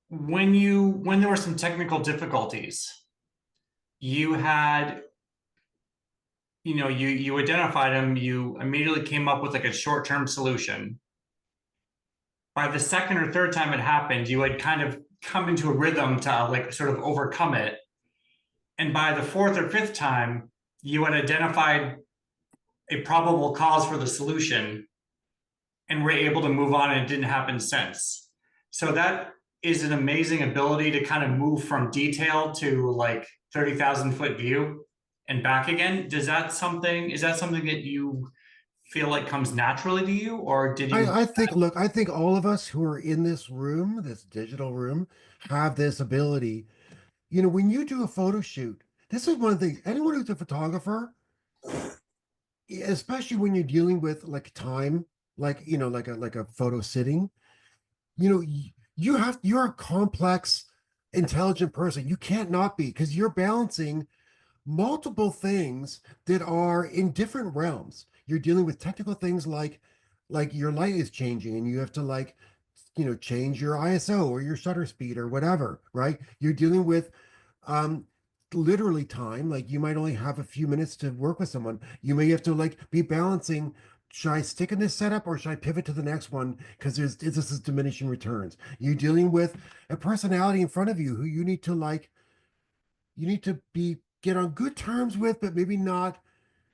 when there were some technical difficulties, you had, you identified them, you immediately came up with like a short-term solution. By the second or third time it happened, you had kind of come into a rhythm to like sort of overcome it. And by the fourth or fifth time, you had identified a probable cause for the solution and were able to move on, and it didn't happen since. So that is an amazing ability to kind of move from detail to like 30,000-foot view and back again. Is that something that you feel like comes naturally to you, or did you? I think all of us who are in this room, this digital room, have this ability. When you do a photo shoot, this is one of the things, anyone who's a photographer, especially when you're dealing with like time, like, like a photo sitting, you're a complex, intelligent person. You can't not be, because you're balancing multiple things that are in different realms. You're dealing with technical things like your light is changing and you have to like change your ISO or your shutter speed or whatever, right? You're dealing with um literally time. Like you might only have a few minutes to work with someone. You may have to like be balancing, should I stick in this setup or should I pivot to the next one? Because this is diminishing returns. You're dealing with a personality in front of you who you need to be get on good terms with, but maybe not.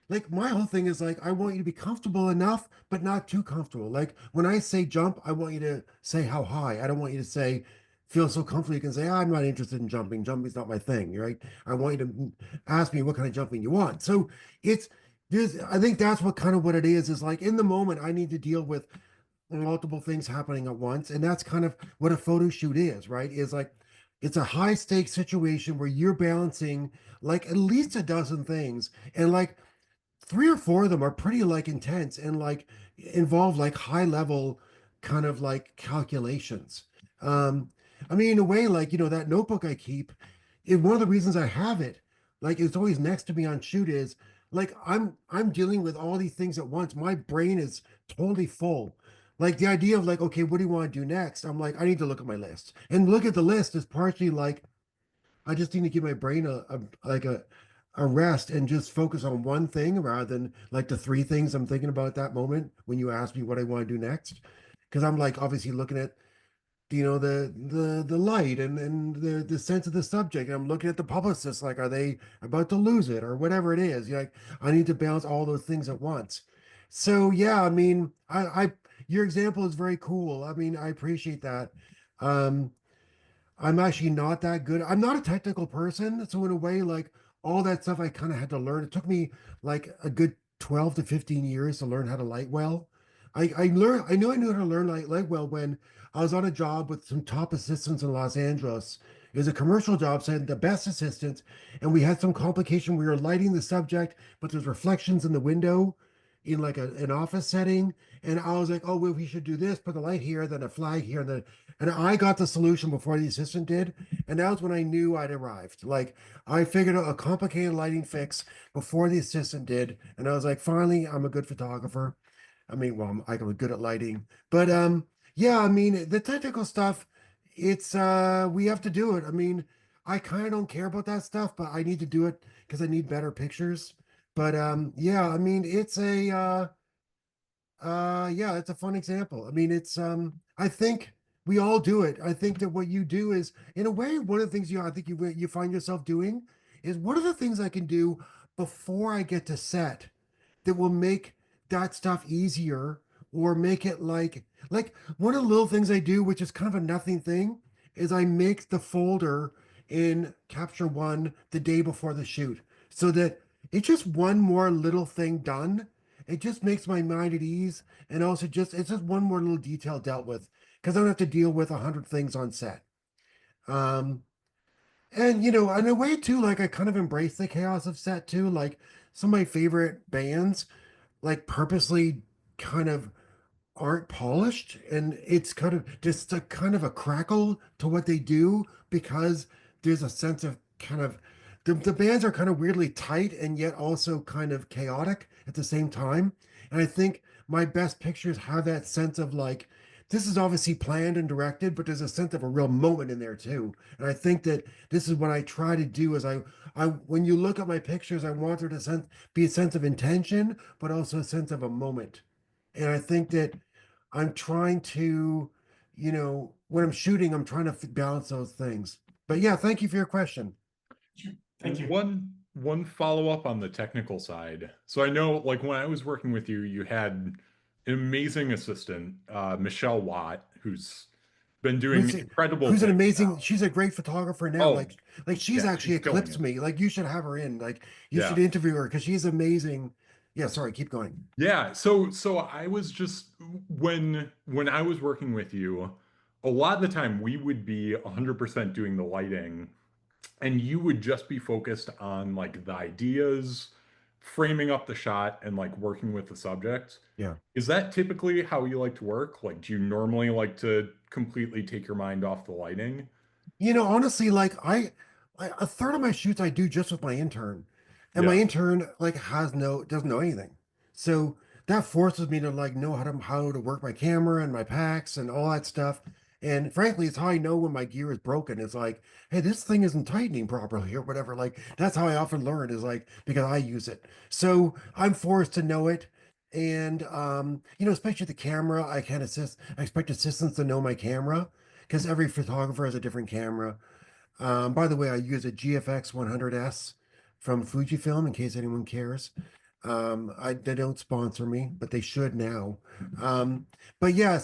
Like my whole thing is like I want you to be comfortable enough, but not too comfortable. Like when I say jump, I want you to say how high. I don't want you to say feel so comfortable you can say, I'm not interested in jumping. Jumping's not my thing, right? I want you to ask me what kind of jumping you want. So it's there's I think that's what it is like in the moment I need to deal with multiple things happening at once. And that's kind of what a photo shoot is, right? Is like it's a high stakes situation where you're balancing like at least a dozen things. And like three or four of them are pretty like intense and like involve like high level kind of like calculations. Um, I mean, in a way, like, that notebook I keep, one of the reasons I have it, like it's always next to me on shoot is like I'm dealing with all these things at once. My brain is totally full. Like the idea of like, okay, what do you want to do next? I'm like, I need to look at my list. And look at the list is partially like I just need to give my brain a rest and just focus on one thing rather than like the three things I'm thinking about at that moment when you ask me what I want to do next. Because I'm like obviously looking at the light and the sense of the subject. And I'm looking at the publicist, like are they about to lose it or whatever it is. Like I need to balance all those things at once. So yeah, I mean, I your example is very cool. I mean, I appreciate that. Um, I'm actually not that good. I'm not a technical person. So in a way, like all that stuff I kind of had to learn. It took me like a good 12 to 15 years to learn how to light well. I knew I knew how to learn light well when I was on a job with some top assistants in Los Angeles. It was a commercial job, so I had the best assistants, and we had some complication. We were lighting the subject, but there's reflections in the window in like an office setting. And I was like, oh, well, we should do this, put the light here, then a flag here, and I got the solution before the assistant did. And that was when I knew I'd arrived. Like I figured out a complicated lighting fix before the assistant did. And I was like, finally, I'm a good photographer. I mean, well, I'm good at lighting. But yeah, I mean, the technical stuff, it's we have to do it. I mean, I kind of don't care about that stuff, but I need to do it because I need better pictures. But yeah, I mean, yeah, it's a fun example. I mean, it's I think we all do it. I think that what you do is in a way one of the things I think you find yourself doing is what are the things I can do before I get to set that will make that stuff easier or make it like one of the little things I do, which is kind of a nothing thing, is I make the folder in Capture One the day before the shoot so that it's just one more little thing done. It just makes my mind at ease, and also it's just one more little detail dealt with because I don't have to deal with 100 things on set. Um, and in a way too, like I kind of embrace the chaos of set too. Like some of my favorite bands, like purposely kind of aren't polished, and it's kind of just a kind of a crackle to what they do because there's a sense of kind of the bands are kind of weirdly tight and yet also kind of chaotic at the same time. And I think my best pictures have that sense of like this is obviously planned and directed, but there's a sense of a real moment in there too. And I think that this is what I try to do is I when you look at my pictures, I want there to be a sense of intention, but also a sense of a moment. And I think that I'm trying to, when I'm shooting, I'm trying to balance those things. But yeah, thank you for your question. Thank you. One follow-up on the technical side. So I know, like, when I was working with you, you had an amazing assistant, Michelle Watt, who's been doing Who's, incredible who's an things amazing, now. she's a great photographer now. Oh, Like she's yeah, actually she's killing eclipsed it. me. Like you should have her in. Like you Yeah. should interview her because she's amazing. Yeah, sorry, keep going. Yeah, so I was just when I was working with you, a lot of the time we would be 100% doing the lighting and you would just be focused on like the ideas, framing up the shot and like working with the subject. Yeah. Is that typically how you like to work? Like, do you normally like to completely take your mind off the lighting? Honestly, like a third of my shoots I do just with my intern, and my Yeah. intern like doesn't know anything. So that forces me to like know how to work my camera and my packs and all that stuff. And frankly, it's how I know when my gear is broken. It's like, hey, this thing isn't tightening properly or whatever. Like that's how I often learn is like because I use it. So I'm forced to know it. And especially the camera, I expect assistants to know my camera because every photographer has a different camera. By the way, I use a GFX 100S from Fujifilm in case anyone cares. They don't sponsor me, but they should now. But yeah,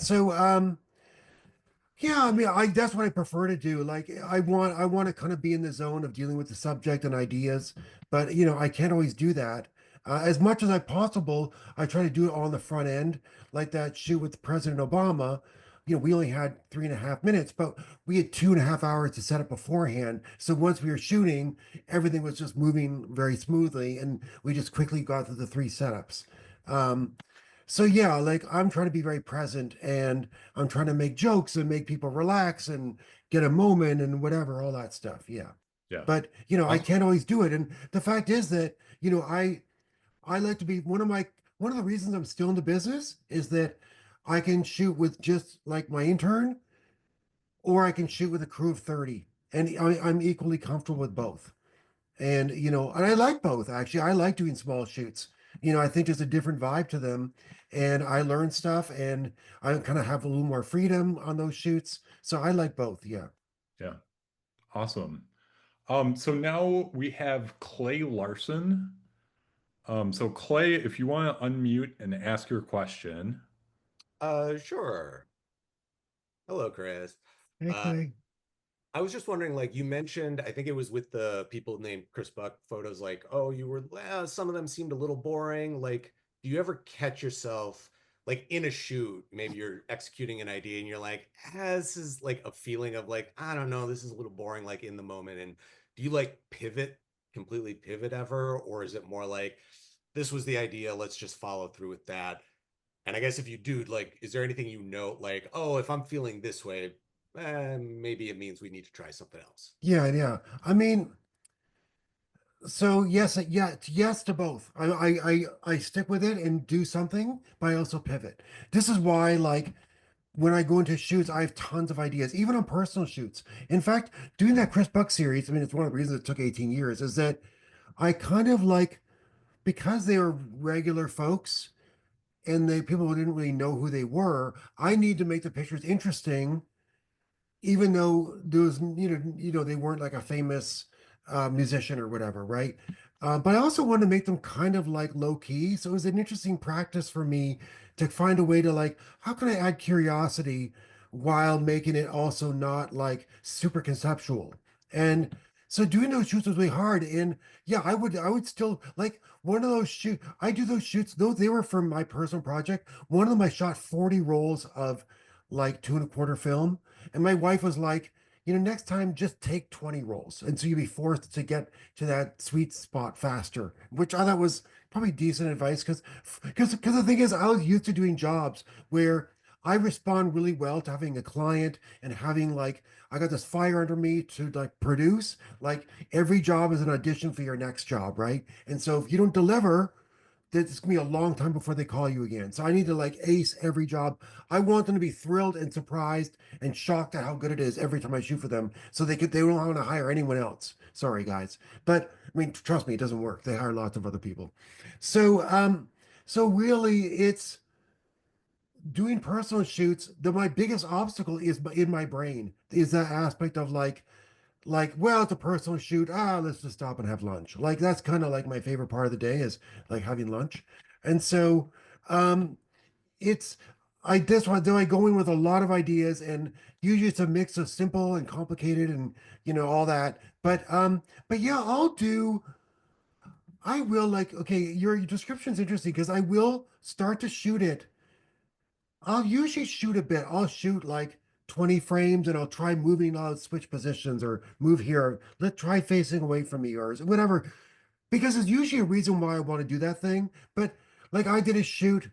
yeah, I mean, I that's what I prefer to do. Like, I want to kind of be in the zone of dealing with the subject and ideas, but I can't always do that. As much as I possible, I try to do it all on the front end, like that shoot with President Obama. We only had 3.5 minutes, but we had 2.5 hours to set up beforehand. So once we were shooting, everything was just moving very smoothly, and we just quickly got through the three setups. Um, so yeah, like I'm trying to be very present and I'm trying to make jokes and make people relax and get a moment and whatever, all that stuff. Yeah. Yeah. But I Awesome. can't always do it. And the fact is that, I like to be one of the reasons I'm still in the business is that I can shoot with just like my intern or I can shoot with a crew of 30. And I'm equally comfortable with both. And and I like both actually. I like doing small shoots. I think there's a different vibe to them, and I learn stuff, and I kind of have a little more freedom on those shoots. So I like both. Yeah. Yeah. Awesome. So now we have Clay Larson. So Clay, if you want to unmute and ask your question. Sure. Hello, Chris. Hey, Uh, Clay. I was just wondering, like you mentioned, I think it was with the people named Chris Buck photos, like, oh, some of them seemed a little boring. Like, do you ever catch yourself like in a shoot, maybe you're executing an idea and you're like, this is like a feeling of like, I don't know, this is a little boring, like in the moment. And do you like completely pivot ever? Or is it more like, this was the idea, let's just follow through with that? And I guess if you do, like, is there anything like, oh, if I'm feeling this way, maybe it means we need to try something else? Yeah, yeah. I mean, so yes, yeah, yes to both. I stick with it and do something, but I also pivot. This is why, like, when I go into shoots, I have tons of ideas, even on personal shoots. In fact, doing that Chris Buck series, I mean, it's one of the reasons it took 18 years, is that I kind of like because they were regular folks and people didn't really know who they were, I need to make the pictures interesting even though there was they weren't like a famous musician or whatever, right? But I also wanted to make them kind of like low key, so it was an interesting practice for me to find a way to like how can I add curiosity while making it also not like super conceptual. And so doing those shoots was really hard. And yeah, I would still like one of those shoot. I do those shoots. Those they were from my personal project. One of them I shot 40 rolls of like 2.25 film. And my wife was like, next time just take 20 rolls. And so you'd be forced to get to that sweet spot faster, which I thought was probably decent advice because the thing is I was used to doing jobs where I respond really well to having a client and having like I got this fire under me to like produce. Like every job is an audition for your next job, right? And so if you don't deliver, it's gonna be a long time before they call you again. So I need to like ace every job. I want them to be thrilled and surprised and shocked at how good it is every time I shoot for them. So they don't want to hire anyone else. Sorry, guys. But I mean, trust me, it doesn't work. They hire lots of other people. So really it's doing personal shoots. My biggest obstacle is in my brain, is that aspect of well, it's a personal shoot. Let's just stop and have lunch. Like that's kind of like my favorite part of the day is like having lunch. And so um it's I this one though I go in with a lot of ideas and usually it's a mix of simple and complicated and all that. But yeah, I will like okay, your description's interesting because I will start to shoot it. I'll usually shoot a bit. I'll shoot like 20 frames and I'll try moving, I'll switch positions or move here. Let try facing away from me or whatever. Because there's usually a reason why I want to do that thing. But like I did a shoot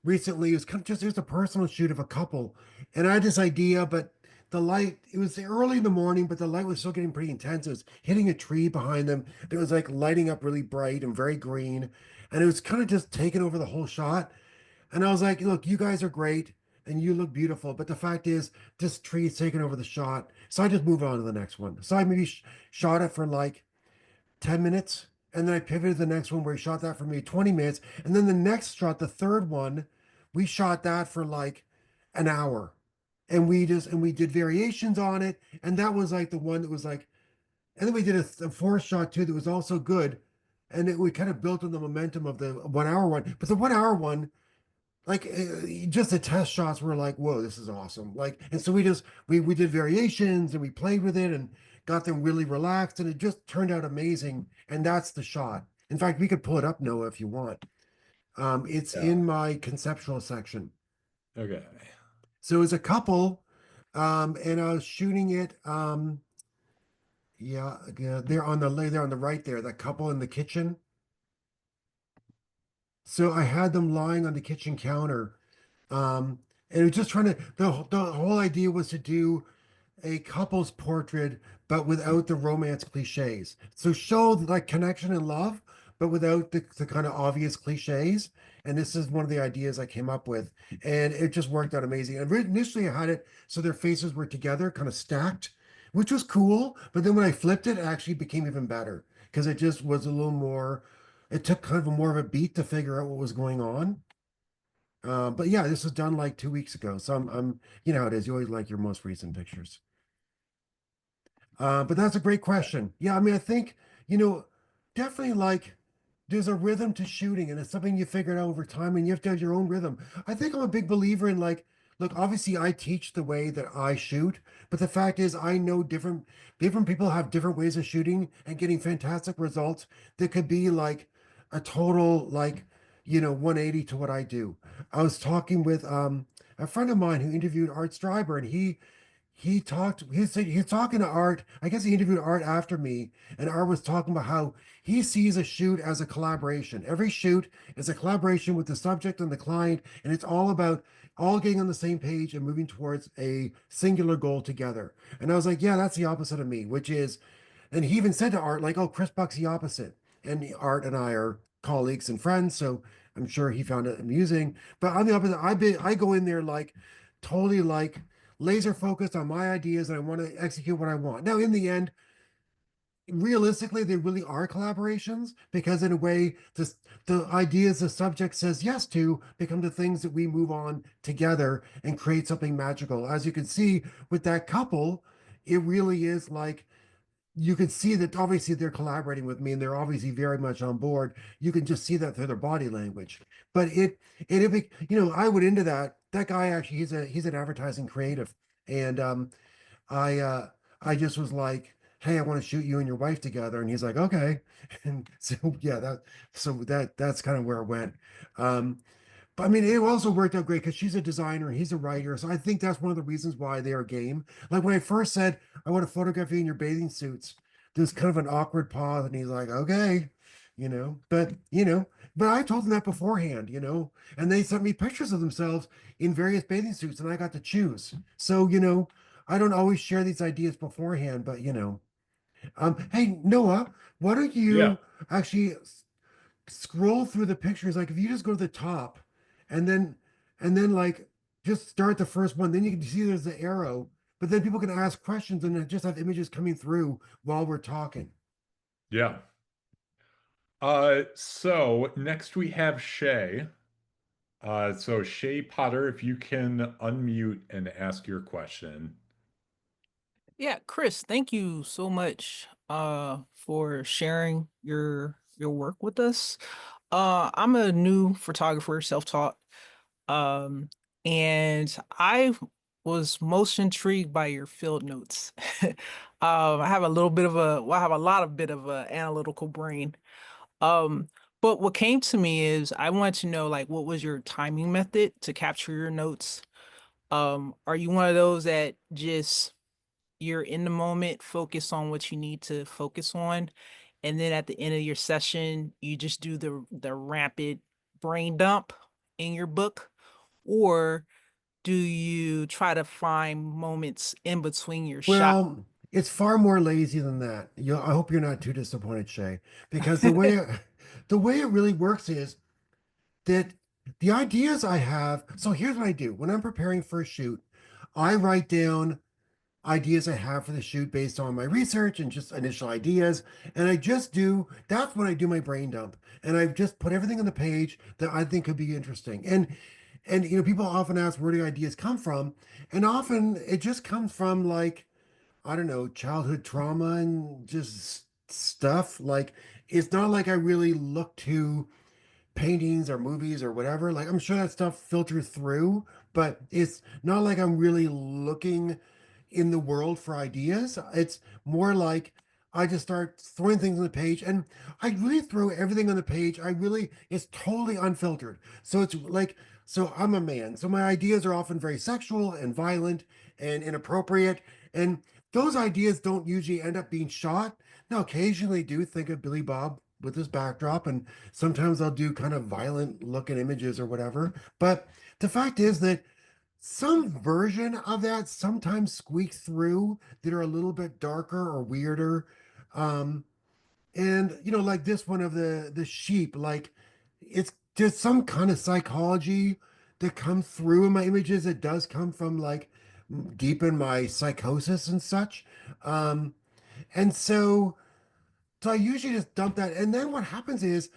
recently, it was kind of just a personal shoot of a couple. And I had this idea, but the light, it was early in the morning, but the light was still getting pretty intense. It was hitting a tree behind them. It was like lighting up really bright and very green. And it was kind of just taking over the whole shot. And I was like, look, you guys are great and you look beautiful. But the fact is, this tree is taking over the shot. So I just moved on to the next one. So I maybe shot it for like 10 minutes. And then I pivoted to the next one where he shot that for maybe 20 minutes. And then the next shot, the third one, we shot that for like an hour. And we did variations on it. And that was like the one that was like, and then we did a fourth shot too that was also good. And we kind of built on the momentum of the 1 hour one. But the 1 hour one, like just the test shots were like, whoa, this is awesome. Like, and so we did variations and we played with it and got them really relaxed and it just turned out amazing. And that's the shot. In fact, we could pull it up, Noah, if you want. It's Yeah. in my conceptual section. Okay. So it's a couple, and I was shooting it. Yeah, they're on the right there, that couple in the kitchen. So I had them lying on the kitchen counter. And it was just trying to, the whole idea was to do a couple's portrait, but without the romance cliches. So show like connection and love, but without the kind of obvious cliches. And this is one of the ideas I came up with. And it just worked out amazing. And initially I had it so their faces were together, kind of stacked, which was cool. But then when I flipped it, it actually became even better because it just was a little more, it took kind of a more of a beat to figure out what was going on. But yeah, this was done like 2 weeks ago. So I'm, you know how it is. You always like your most recent pictures. But that's a great question. Yeah, I mean, I think, you know, definitely like there's a rhythm to shooting and it's something you figure out over time and you have to have your own rhythm. I think I'm a big believer in like, look, obviously I teach the way that I shoot, but the fact is I know different people have different ways of shooting and getting fantastic results that could be like a total like, you know, 180 to what I do. I was talking with a friend of mine who interviewed Art Streiber and he's talking to Art. I guess he interviewed Art after me, and Art was talking about how he sees a shoot as a collaboration. Every shoot is a collaboration with the subject and the client, and it's all about all getting on the same page and moving towards a singular goal together. And I was like, yeah, that's the opposite of me, which is, and he even said to Art, like, oh, Chris Buck's the opposite. And Art and I are colleagues and friends, so I'm sure he found it amusing. But I'm the opposite. I go in there like totally like laser focused on my ideas and I want to execute what I want. Now, in the end, realistically, they really are collaborations because, in a way, the ideas the subject says yes to become the things that we move on together and create something magical. As you can see with that couple, it really is like you can see that obviously they're collaborating with me and they're obviously very much on board. You can just see that through their body language. But you know, I went into that. That guy actually he's an advertising creative. And I I just was like, hey, I want to shoot you and your wife together. And he's like, okay. And so yeah, that's kind of where it went. Um, but I mean, it also worked out great because she's a designer, he's a writer. So I think that's one of the reasons why they are game. Like when I first said, I want to photograph you in your bathing suits, there's kind of an awkward pause, and he's like, okay, but I told them that beforehand, and they sent me pictures of themselves in various bathing suits, and I got to choose. So, I don't always share these ideas beforehand, but hey, Noah, why don't Yeah. you actually scroll through the pictures? Like if you just go to the top and then like just start the first one, then you can see there's the arrow, but then people can ask questions and then just have images coming through while we're talking. Yeah. So next we have Shay. So Shay Potter, if you can unmute and ask your question. Yeah, Chris, thank you so much for sharing your work with us. I'm a new photographer, self-taught. Um and I was most intrigued by your field notes. I have a little bit of a well, I have a lot of bit of a analytical brain. Um but what came to me is I wanted to know like what was your timing method to capture your notes? Are you one of those that just you're in the moment, focus on what you need to focus on, and then at the end of your session, you just do the rapid brain dump in your book? Or do you try to find moments in between your shot? Well, it's far more lazy than that. I hope you're not too disappointed, Shay, because the way it really works is that the ideas I have. So here's what I do when I'm preparing for a shoot. I write down ideas I have for the shoot based on my research and just initial ideas. And that's when I do my brain dump. And I just put everything on the page that I think could be interesting. And people often ask where do ideas come from? And often it just comes from like, I don't know, childhood trauma and just stuff. Like it's not like I really look to paintings or movies or whatever. Like I'm sure that stuff filters through, but it's not like I'm really looking in the world for ideas. It's more like I just start throwing things on the page and I really throw everything on the page. It's totally unfiltered. So it's like, so I'm a man. So my ideas are often very sexual and violent and inappropriate. And those ideas don't usually end up being shot. Now, occasionally I do think of Billy Bob with his backdrop, and sometimes I'll do kind of violent looking images or whatever. But the fact is that some version of that sometimes squeaks through that are a little bit darker or weirder. Um, and like this one of the sheep, like it's just some kind of psychology that comes through in my images. It does come from like deep in my psychosis and such. Um, and so I usually just dump that. And then what happens is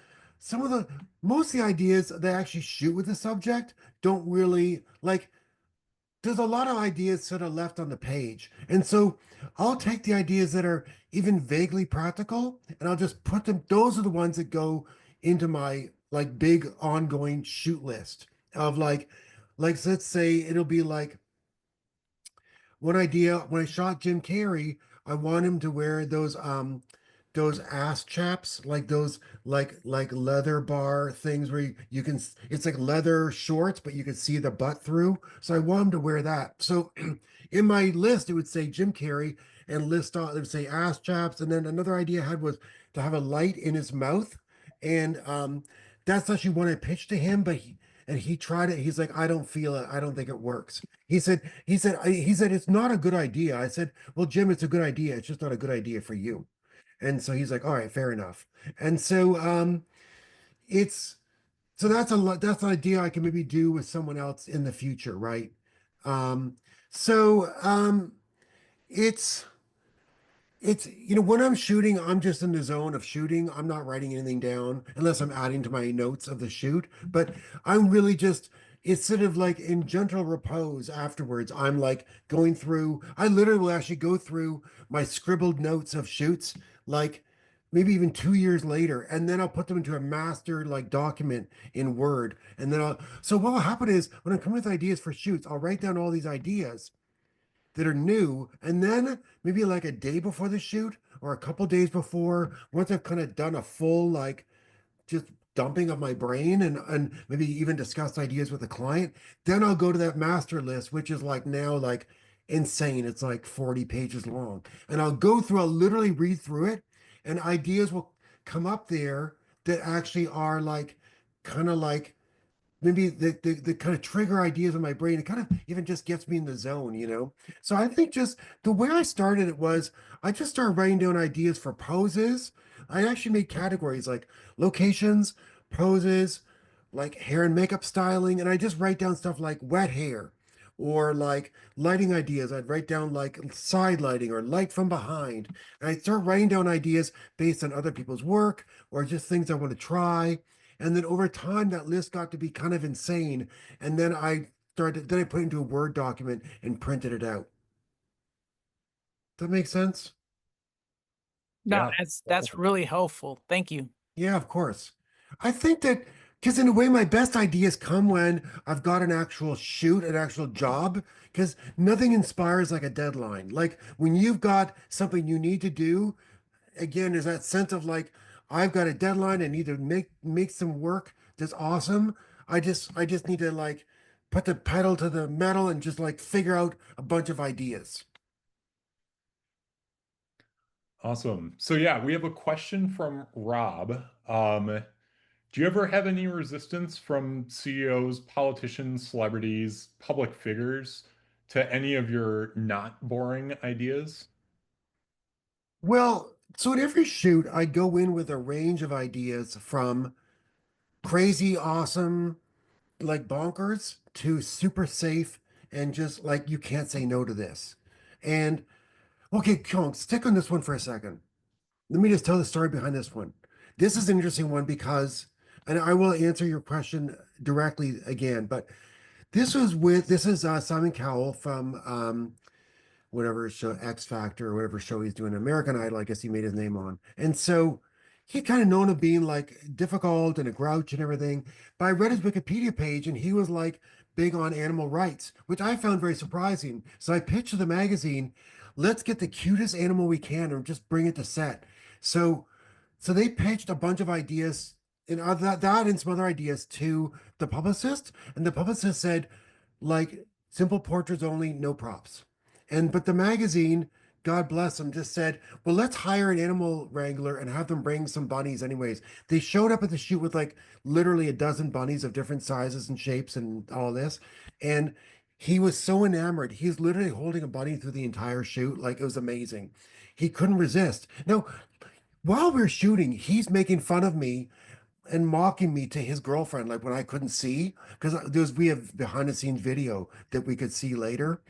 most of the ideas that I actually shoot with the subject don't really like, there's a lot of ideas sort of left on the page. And so I'll take the ideas that are even vaguely practical and I'll just put them, those are the ones that go into my like big ongoing shoot list of like so let's say it'll be like one idea when I shot Jim Carrey, I want him to wear those ass chaps, like those like leather bar things where you can it's like leather shorts, but you can see the butt through. So I want him to wear that. So in my list, it would say Jim Carrey and list off it would say ass chaps. And then another idea I had was to have a light in his mouth. And that's actually one I pitched to him, but he tried it. He's like, I don't feel it. I don't think it works. He said, it's not a good idea. I said, well, Jim, it's a good idea. It's just not a good idea for you. And so he's like, all right, fair enough. And so it's that's an idea I can maybe do with someone else in the future, right? Um, so it's when I'm shooting, I'm just in the zone of shooting. I'm not writing anything down unless I'm adding to my notes of the shoot. But I'm really just, it's sort of like in gentle repose afterwards. I'm like going through, I literally will actually go through my scribbled notes of shoots, like maybe even 2 years later, and then I'll put them into a master like document in Word. And then so what will happen is when I'm coming with ideas for shoots, I'll write down all these ideas that are new, and then maybe like a day before the shoot or a couple days before, once I've kind of done a full like just dumping of my brain and maybe even discussed ideas with the client, then I'll go to that master list, which is like now like insane. It's like 40 pages long. And I'll literally read through it, and ideas will come up there that actually are like kind of like maybe the kind of trigger ideas in my brain. It kind of even just gets me in the zone. So I think just the way I started it was I just started writing down ideas for poses. I actually made categories like locations, poses, like hair and makeup styling, and I just write down stuff like wet hair or like lighting ideas. I'd write down like side lighting or light from behind. And I'd start writing down ideas based on other people's work or just things I want to try. And then over time, that list got to be kind of insane. And then then I put it into a Word document and printed it out. That makes sense? No, Yeah. that's really helpful. Thank you. Yeah, of course. I think that because in a way, my best ideas come when I've got an actual shoot, an actual job, because nothing inspires like a deadline. Like when you've got something you need to do, again, there's that sense of like, I've got a deadline. I need to make some work that's awesome. I just need to like put the pedal to the metal and just like figure out a bunch of ideas. Awesome. So yeah, we have a question from Rob. Do you ever have any resistance from CEOs, politicians, celebrities, public figures to any of your not boring ideas? Well, so at every shoot, I go in with a range of ideas from crazy, awesome, like bonkers to super safe and just like you can't say no to this. And okay, Kong, stick on this one for a second. Let me just tell the story behind this one. This is an interesting one because, and I will answer your question directly again, but this is Simon Cowell from whatever show, X Factor or whatever show he's doing, American Idol, I guess he made his name on. And so he kind of known of being like difficult and a grouch and everything. But I read his Wikipedia page and he was like big on animal rights, which I found very surprising. So I pitched to the magazine, let's get the cutest animal we can and just bring it to set. So so they pitched a bunch of ideas and that and some other ideas to the publicist, and the publicist said, like, simple portraits only, no props. And but the magazine, God bless them, just said, well, let's hire an animal wrangler and have them bring some bunnies anyways. They showed up at the shoot with like literally a dozen bunnies of different sizes and shapes and all this. And he was so enamored. He's literally holding a bunny through the entire shoot. Like it was amazing. He couldn't resist. Now, while we're shooting, he's making fun of me and mocking me to his girlfriend, like when I couldn't see, because we have behind the scenes video that we could see later.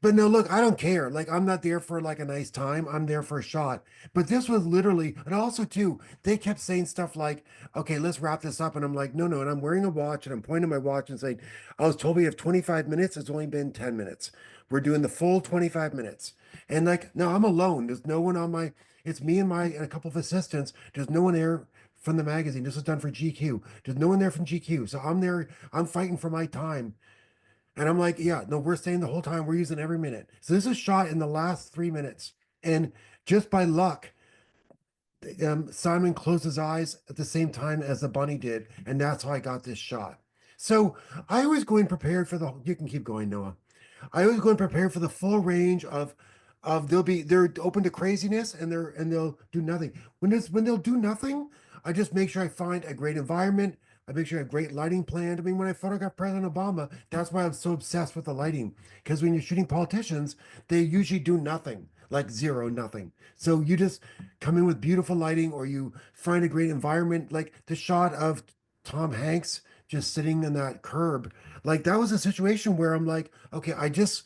But no, look, I don't care. Like I'm not there for like a nice time. I'm there for a shot. But this was literally, and also too, they kept saying stuff like, "Okay, let's wrap this up." And I'm like, "No, no." And I'm wearing a watch, and I'm pointing at my watch and saying, "I was told we have 25 minutes. It's only been 10 minutes. We're doing the full 25 minutes." And like, no, I'm alone. There's no one on my. It's me and my and a couple of assistants. There's no one there from the magazine. This was done for GQ. There's no one there from GQ. So I'm there. I'm fighting for my time. And I'm like, yeah, no, we're staying the whole time. We're using every minute. So this is shot in the last 3 minutes. And just by luck, Simon closed his eyes at the same time as the bunny did. And that's how I got this shot. So I always go in prepared for the, you can keep going, Noah. I always go in prepared for the full range of they're open to craziness and they'll do nothing. When they'll do nothing, I just make sure I find a great environment. I make sure I have great lighting planned. I mean, when I photographed President Obama, that's why I'm so obsessed with the lighting. Because when you're shooting politicians, they usually do nothing, like zero, nothing. So you just come in with beautiful lighting or you find a great environment, like the shot of Tom Hanks just sitting in that curb. Like that was a situation where I'm like, okay, I just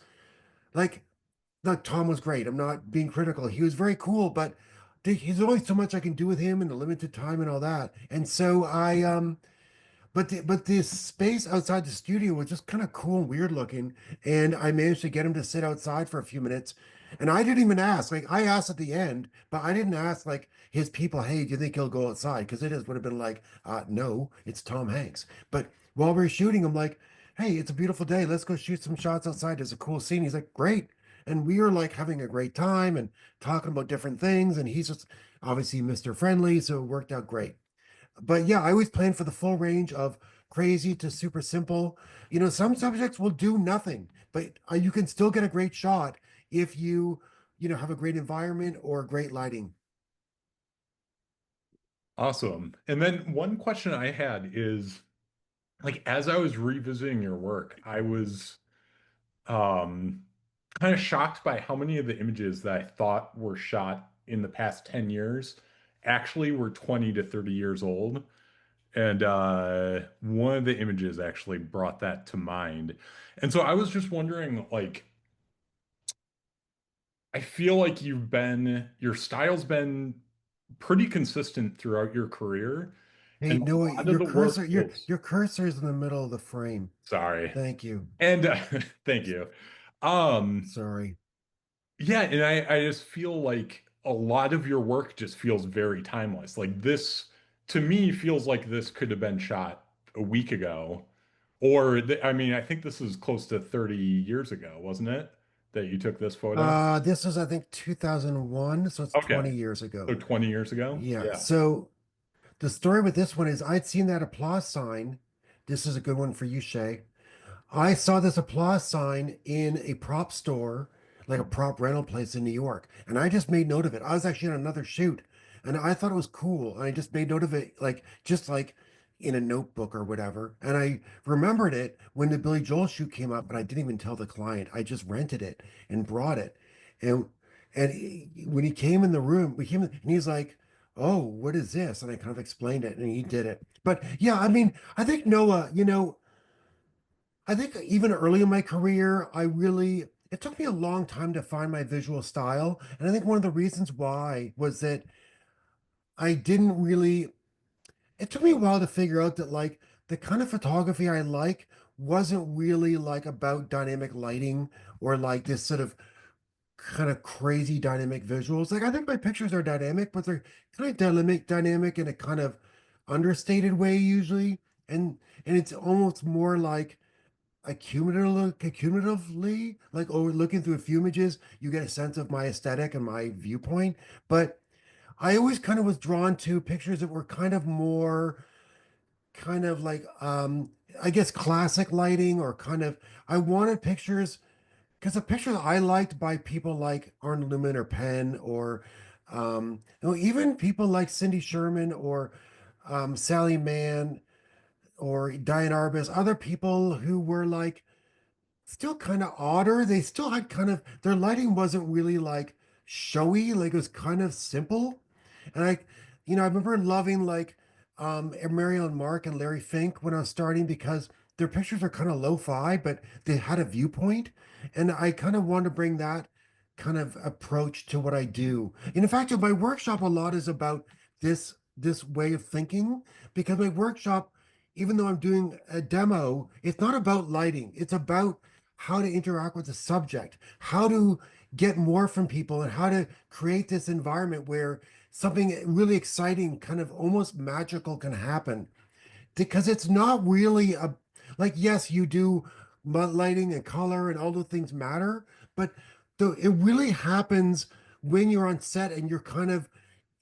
like Tom was great. I'm not being critical. He was very cool, but there's only so much I can do with him in a limited time and all that. And so but this space outside the studio was just kind of cool and weird looking. And I managed to get him to sit outside for a few minutes. And I didn't even ask. Like I asked at the end, but I didn't ask like his people, hey, do you think he'll go outside? Because it is would have been like, no, it's Tom Hanks. But while we are shooting, I'm like, hey, it's a beautiful day. Let's go shoot some shots outside. There's a cool scene. He's like, great. And we were like having a great time and talking about different things. And he's just obviously Mr. Friendly, so it worked out great. But yeah, I always plan for the full range of crazy to super simple. You know, some subjects will do nothing, but you can still get a great shot if you know, have a great environment or great lighting. Awesome. And then one question I had is like as I was revisiting your work, I was um kind of shocked by how many of the images that I thought were shot in the past 10 years actually were 20 to 30 years old. And one of the images actually brought that to mind. And so I was just wondering, like, I feel like your style's been pretty consistent throughout your career. Hey, And a Noah, lot of your the work cursor, feels, your cursor is in the middle of the frame. sorry. Thank you. And thank you. Um, Sorry. yeah, and I just feel like a lot of your work just feels very timeless. Like this, to me, feels like this could have been shot a week ago. Or, I mean, I think this is close to 30 years ago, wasn't it? That you took this photo? This is I think 2001, so it's Okay. 20 years So ago. 20 years ago? Yeah. Yeah. So the story with this one is I'd seen that applause sign. This is a good one for you, Shay. I saw this applause sign in a prop store, like a prop rental place in New York, and I just made note of it. I was actually on another shoot, and I thought it was cool. And I just made note of it, like just like in a notebook or whatever. And I remembered it when the Billy Joel shoot came up, but I didn't even tell the client. I just rented it and brought it. And when he came in the room, we came in, and he's like, "Oh, what is this?" And I kind of explained it, and he did it. But yeah, I mean, I think Noah, I think even early in my career, it took me a long time to find my visual style. And I think one of the reasons why was that I didn't really, it took me a while to figure out that like the kind of photography I like wasn't really like about dynamic lighting or like this sort of kind of crazy dynamic visuals. Like I think my pictures are dynamic, but they're kind of dynamic in a kind of understated way usually. And it's almost more like accumulatively, like over looking through a few images, you get a sense of my aesthetic and my viewpoint. But I always kind of was drawn to pictures that were kind of more kind of like I guess classic lighting or kind of I wanted pictures because the pictures I liked by people like Arnold Newman or Penn or even people like Cindy Sherman or Sally Mann or Diane Arbus, other people who were like still kind of odder. They still had kind of their lighting wasn't really like showy, like it was kind of simple. And I remember loving like Marilyn Mark and Larry Fink when I was starting because their pictures are kind of lo-fi, but they had a viewpoint. And I kind of want to bring that kind of approach to what I do. And in fact, my workshop a lot is about this way of thinking because my workshop, even though I'm doing a demo, it's not about lighting. It's about how to interact with the subject, how to get more from people, and how to create this environment where something really exciting, kind of almost magical can happen. Because it's not really a like, yes, you do lighting and color and all those things matter, but it really happens when you're on set and you're kind of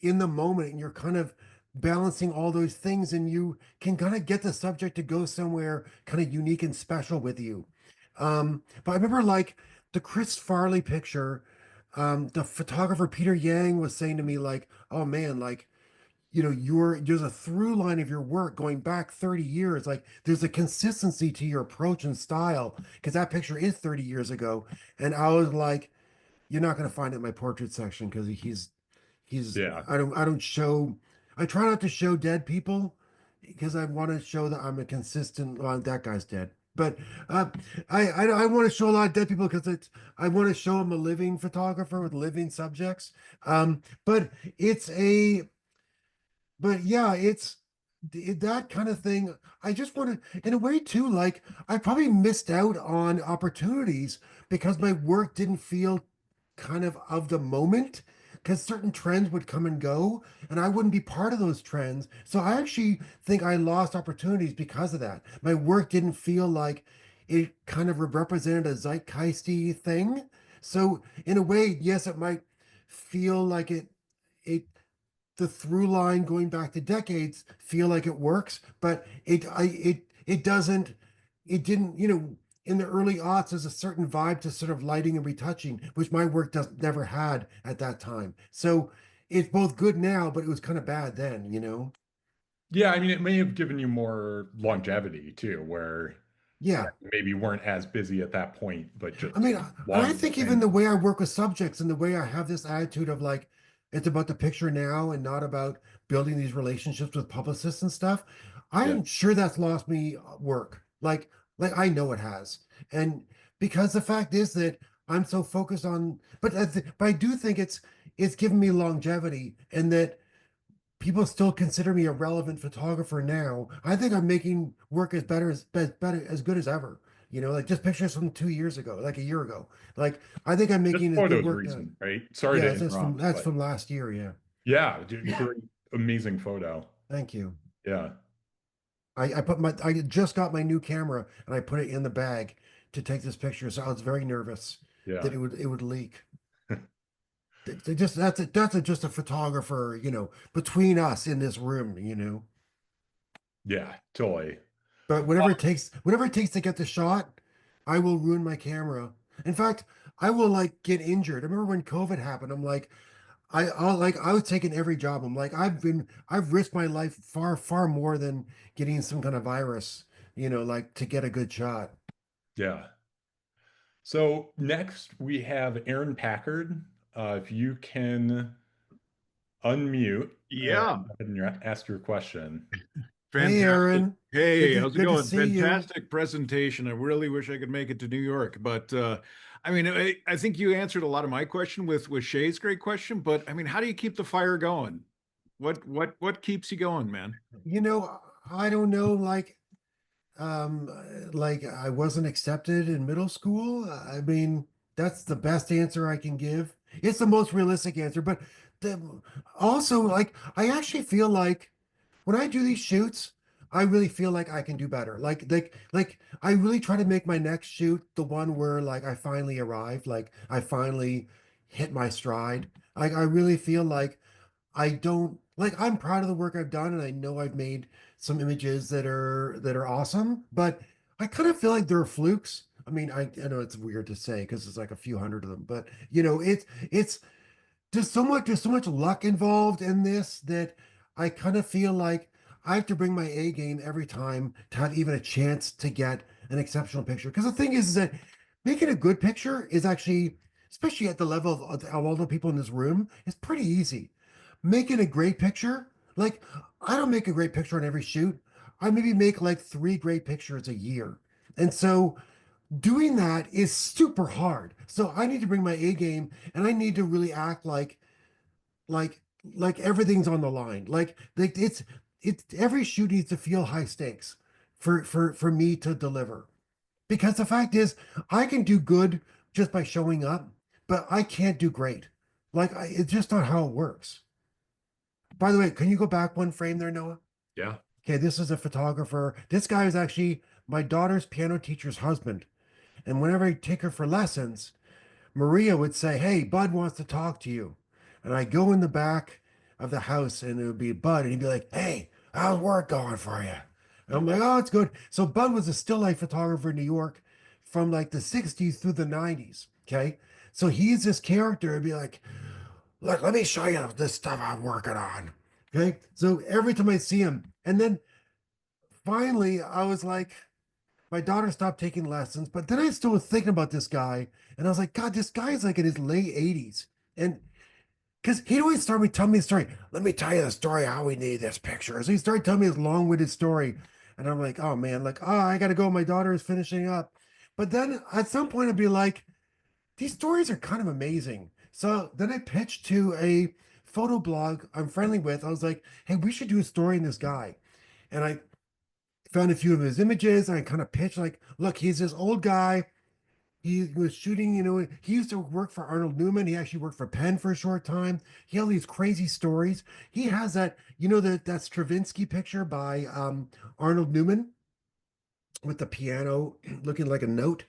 in the moment and you're kind of balancing all those things and you can kind of get the subject to go somewhere kind of unique and special with you. But I remember like the Chris Farley picture, the photographer Peter Yang was saying to me like, "Oh man, like there's a through line of your work going back 30 years. Like there's a consistency to your approach and style because that picture is 30 years ago." And I was like, "You're not going to find it in my portrait section because he's Yeah. I don't show I try not to show dead people because I want to show that I'm a consistent well, that guy's dead. But uh, I want to show a lot of dead people because I want to show I'm a living photographer with living subjects. But it's a but yeah, that kind of thing. I just want to, in a way too, like I probably missed out on opportunities because my work didn't feel kind of the moment because certain trends would come and go and I wouldn't be part of those trends. So I actually think I lost opportunities because of that. My work didn't feel like it kind of represented a zeitgeisty thing. So in a way, yes, it might feel like it the through line going back to decades feel like it works, but it doesn't it didn't in the early aughts there's a certain vibe to sort of lighting and retouching, which my work does never had at that time. So it's both good now, but it was kind of bad then. Yeah, I mean, it may have given you more longevity too, where Yeah. maybe you weren't as busy at that point, but I just mean, and I longer. think even the way I work with subjects and the way I have this attitude of like, it's about the picture now and not about building these relationships with publicists and stuff. Yeah. I'm sure that's lost me work. Like I know it has. And because the fact is that I'm so focused on, but I do think it's given me longevity and that people still consider me a relevant photographer now. I think I'm making work better as good as ever. Like just pictures from 2 years ago, like a year ago. Like I think I'm This making as good photo's work now. recent, right? Sorry Yeah, to interrupt, that's but from last year. Yeah, yeah, great, amazing photo. thank you. Yeah. I just got my new camera and I put it in the bag to take this picture, so I was very nervous Yeah. that it would leak. Just a photographer, between us in this room. Yeah, totally. But whatever it takes to get the shot, I will ruin my camera. In fact, I will like get injured. I remember when COVID happened, I'm like, I was taking every job. I'm like, I've risked my life far more than getting some kind of virus, like to get a good shot. Yeah. So next we have Aaron Packard. If you can unmute and Yeah, go ahead and ask your question. Hey, fantastic. Aaron. Hey, how's it Good to going? see you. Fantastic presentation. I really wish I could make it to New York, but I mean, I think you answered a lot of my question with Shay's great question. But I mean, how do you keep the fire going? What keeps you going, man? You know, I don't know, um, like I wasn't accepted in middle school. I mean, that's the best answer I can give. It's the most realistic answer, but the, also like I actually feel like when I do these shoots, I really feel like I can do better. Like I really try to make my next shoot the one where like I finally arrived, like I finally hit my stride. Like I really feel like I don't like I'm proud of the work I've done and I know I've made some images that are awesome, but I kind of feel like there are flukes. I mean, I know it's weird to say because it's like a few hundred of them, but it's there's so much luck involved in this that I kind of feel like I have to bring my A game every time to have even a chance to get an exceptional picture. Because the thing is that making a good picture is actually, especially at the level of all the people in this room, is pretty easy. Making a great picture, like I don't make a great picture on every shoot. I maybe make like 3 great pictures a year. And so doing that is super hard. So I need to bring my A game and I need to really act like like everything's on the line. Like it's every shoot needs to feel high stakes for me to deliver. Because the fact is I can do good just by showing up, but I can't do great. It's just not how it works. By the way, can you go back one frame there, Noah? Yeah. Okay, this is a photographer. This guy is actually my daughter's piano teacher's husband. And whenever I take her for lessons, Maria would say, "Hey, Bud wants to talk to you." And I go in the back of the house and it would be Bud. And he'd be like, "Hey, how's work going for you?" And I'm like, "Oh, it's good." So Bud was a still life photographer in New York from like the 60s through the 90s. Okay. So he's this character and be like, "Look, let me show you this stuff I'm working on." Okay. So every time I see him, and then finally I was like, my daughter stopped taking lessons, but then I still was thinking about this guy, and I was like, God, this guy is like in his late 80s. And because he'd always start me telling me a story. Let me tell you the story how we need this picture. So he started telling me his long-winded story. And I'm like, oh man, like, oh, I gotta go. My daughter is finishing up. But then at some point I'd be like, these stories are kind of amazing. So then I pitched to a photo blog I'm friendly with. I was like, hey, we should do a story in this guy. And I found a few of his images and I kind of pitched like, look, he's this old guy. He was shooting, he used to work for Arnold Newman. He actually worked for Penn for a short time. He had all these crazy stories. He has that Stravinsky picture by Arnold Newman with the piano looking like a note.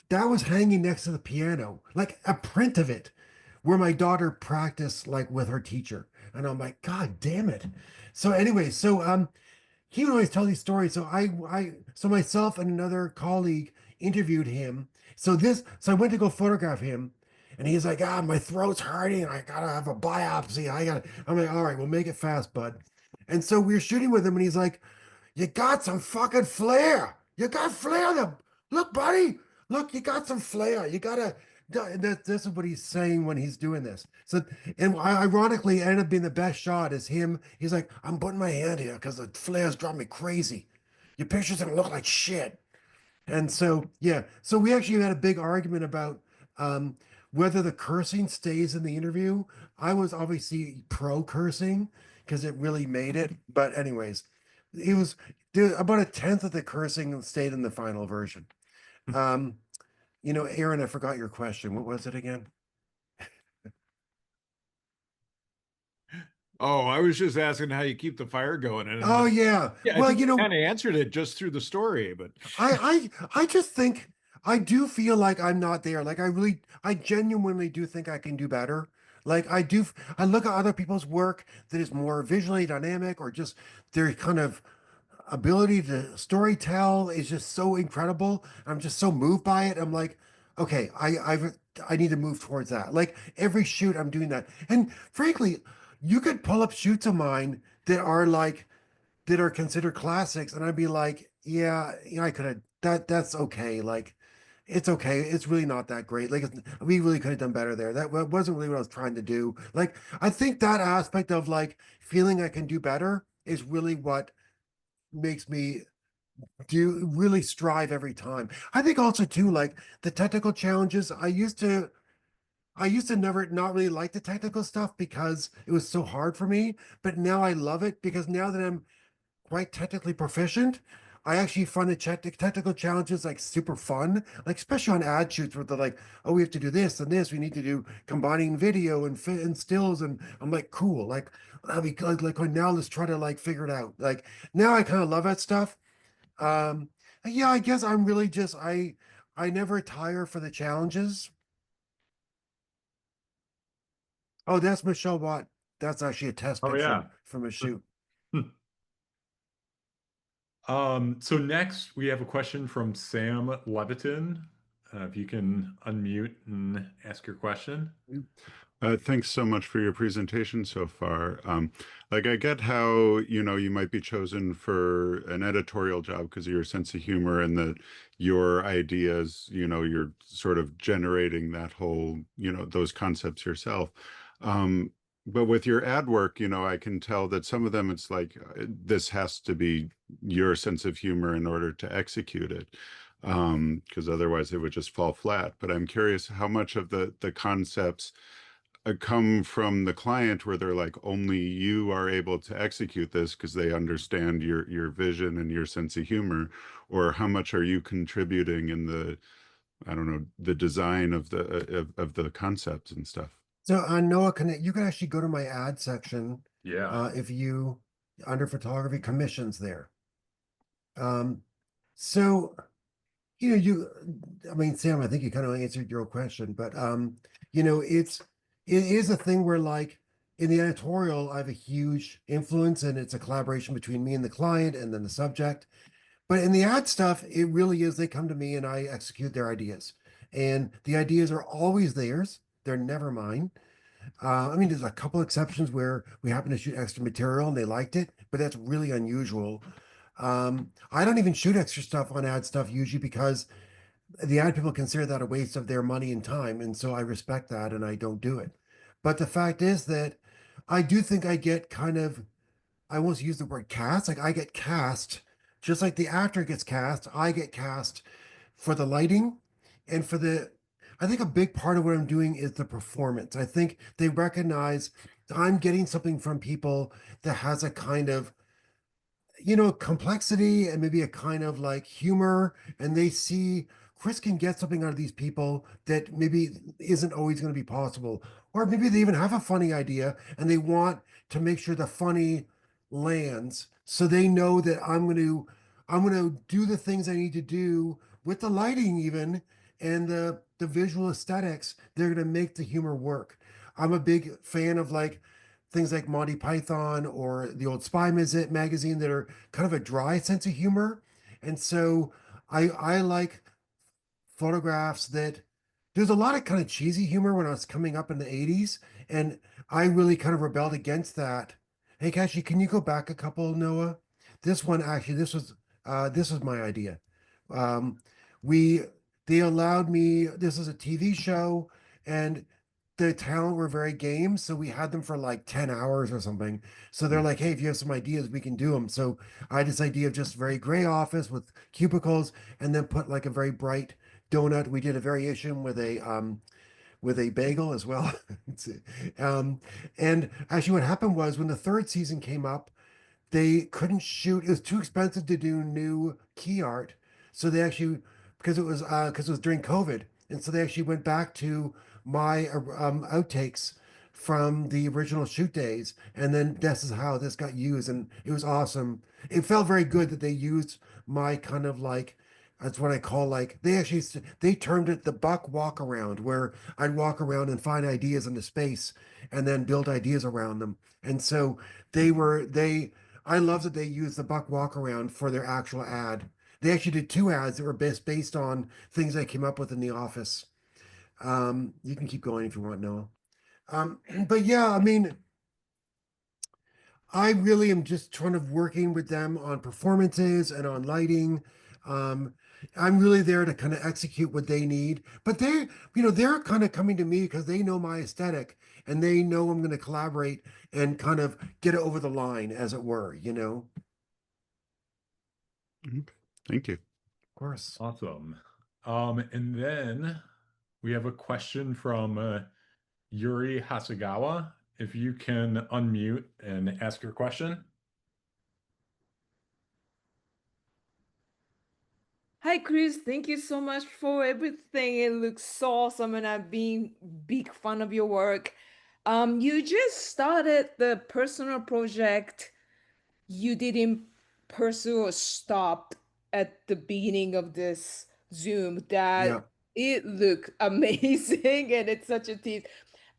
That was hanging next to the piano, like a print of it, where my daughter practiced like with her teacher. And I'm like, God damn it. So anyway, he would always tell these stories. So myself and another colleague interviewed him. So I went to go photograph him, and he's like, my throat's hurting. I gotta have a biopsy. I'm like, all right, we'll make it fast, bud. And so we were shooting with him, and he's like, you got some fucking flair. You got flair. Look, buddy. Look, you got some flair. You gotta. This is what he's saying when he's doing this. So, and ironically, it ended up being the best shot is him. He's like, I'm putting my hand here because the flares drive me crazy. Your picture's gonna look like shit. And so, yeah. So we actually had a big argument about um, whether the cursing stays in the interview. I was obviously pro cursing because it really made it. But anyways, it was about a tenth of the cursing stayed in the final version. Um, Aaron, I forgot your question. What was it again? Oh, I was just asking how you keep the fire going, and Oh yeah. yeah, I Well, think you kind of answered it just through the story, but I just think I do feel like I'm not there. Like I genuinely do think I can do better. Like I look at other people's work that is more visually dynamic or just their kind of ability to story tell is just so incredible. I'm just so moved by it. I'm like, okay, I need to move towards that. Like every shoot, I'm doing that. And frankly, you could pull up shoots of mine that are considered classics, and I'd be like, yeah, I could have that's okay. Like, it's okay. It's really not that great. Like, we really could have done better there. That wasn't really what I was trying to do. Like, I think that aspect of like feeling I can do better is really what makes me do really strive every time. I think also too, like the technical challenges, I used to never not really like the technical stuff because it was so hard for me, but now I love it because now that I'm quite technically proficient, I actually find the technical challenges like super fun, like especially on ad shoots where they're like, oh, we have to do this and this, we need to do combining video and and stills, and I'm like, cool, like I'll be like, oh, now let's try to like figure it out. Like now I kind of love that stuff. Um, yeah, I guess I'm really just I never tire for the challenges. Oh, that's Michelle Watt. That's actually a test Oh picture yeah. from a shoot. So next we have a question from Sam Leviton. If you can unmute and ask your question. Thanks so much for your presentation so far. Like I get how, you might be chosen for an editorial job because of your sense of humor and that your ideas, you're sort of generating that whole, those concepts yourself. But with your ad work, I can tell that some of them, it's like, this has to be your sense of humor in order to execute it. Because otherwise it would just fall flat. But I'm curious how much of the concepts come from the client where they're like, only you are able to execute this because they understand your vision and your sense of humor, or how much are you contributing in the, I don't know, the design of the concepts and stuff. So Noah, you can actually go to my ad section Yeah. if you under photography commissions there. So I mean, Sam, I think you kind of answered your question, but it is a thing where like in the editorial, I have a huge influence and it's a collaboration between me and the client and then the subject. But in the ad stuff, it really is they come to me and I execute their ideas. And the ideas are always theirs. They're never mine. I mean, there's a couple exceptions where we happen to shoot extra material and they liked it, but that's really unusual. I don't even shoot extra stuff on ad stuff usually because the ad people consider that a waste of their money and time. And so I respect that and I don't do it. But the fact is that I do think I get kind of, I won't use the word cast, like I get cast, just like the actor gets cast, I get cast for the lighting and for I think a big part of what I'm doing is the performance. I think they recognize I'm getting something from people that has a kind of complexity and maybe a kind of like humor, and they see Chris can get something out of these people that maybe isn't always going to be possible, or maybe they even have a funny idea and they want to make sure the funny lands, so they know that I'm going to do the things I need to do with the lighting even and the visual aesthetics. They're going to make the humor work. I'm a big fan of like things like Monty Python or the old Spy magazine that are kind of a dry sense of humor. And so I like photographs that there's a lot of kind of cheesy humor when I was coming up in the 80s. And I really kind of rebelled against that. Hey, Kashi, can you go back a couple, Noah? This one, actually, this was my idea. Um, we, they allowed me, this is a TV show, and the talent were very game. So we had them for like 10 hours or something. So they're like, hey, if you have some ideas, we can do them. So I had this idea of just very gray office with cubicles and then put like a very bright donut. We did a variation with a bagel as well. um, and actually what happened was when the third season came up, they couldn't shoot. It was too expensive to do new key art. So they actually, because it was during COVID, and so they actually went back to my outtakes from the original shoot days, and then this is how this got used, and it was awesome. It felt very good that they used my kind of like that's what I call like they termed it the buck walk around, where I'd walk around and find ideas in the space and then build ideas around them. And so they I love that they used the buck walk around for their actual ad. they actually did 2 ads that were based on things I came up with in the office. You can keep going if you want, Noah. But yeah, I mean, I really am just trying of working with them on performances and on lighting. Um, I'm really there to kind of execute what they need, but they're kind of coming to me because they know my aesthetic and they know I'm going to collaborate and kind of get it over the line, as it were, Okay. Thank you. Of course. Awesome. And then we have a question from Yuri Hasegawa. If you can unmute and ask your question. Hi, Chris. Thank you so much for everything. It looks so awesome, and I've been big fan of your work. You just started the personal project you didn't pursue or stopped at the beginning of this Zoom. Yeah. That it looked amazing, and it's such a tease.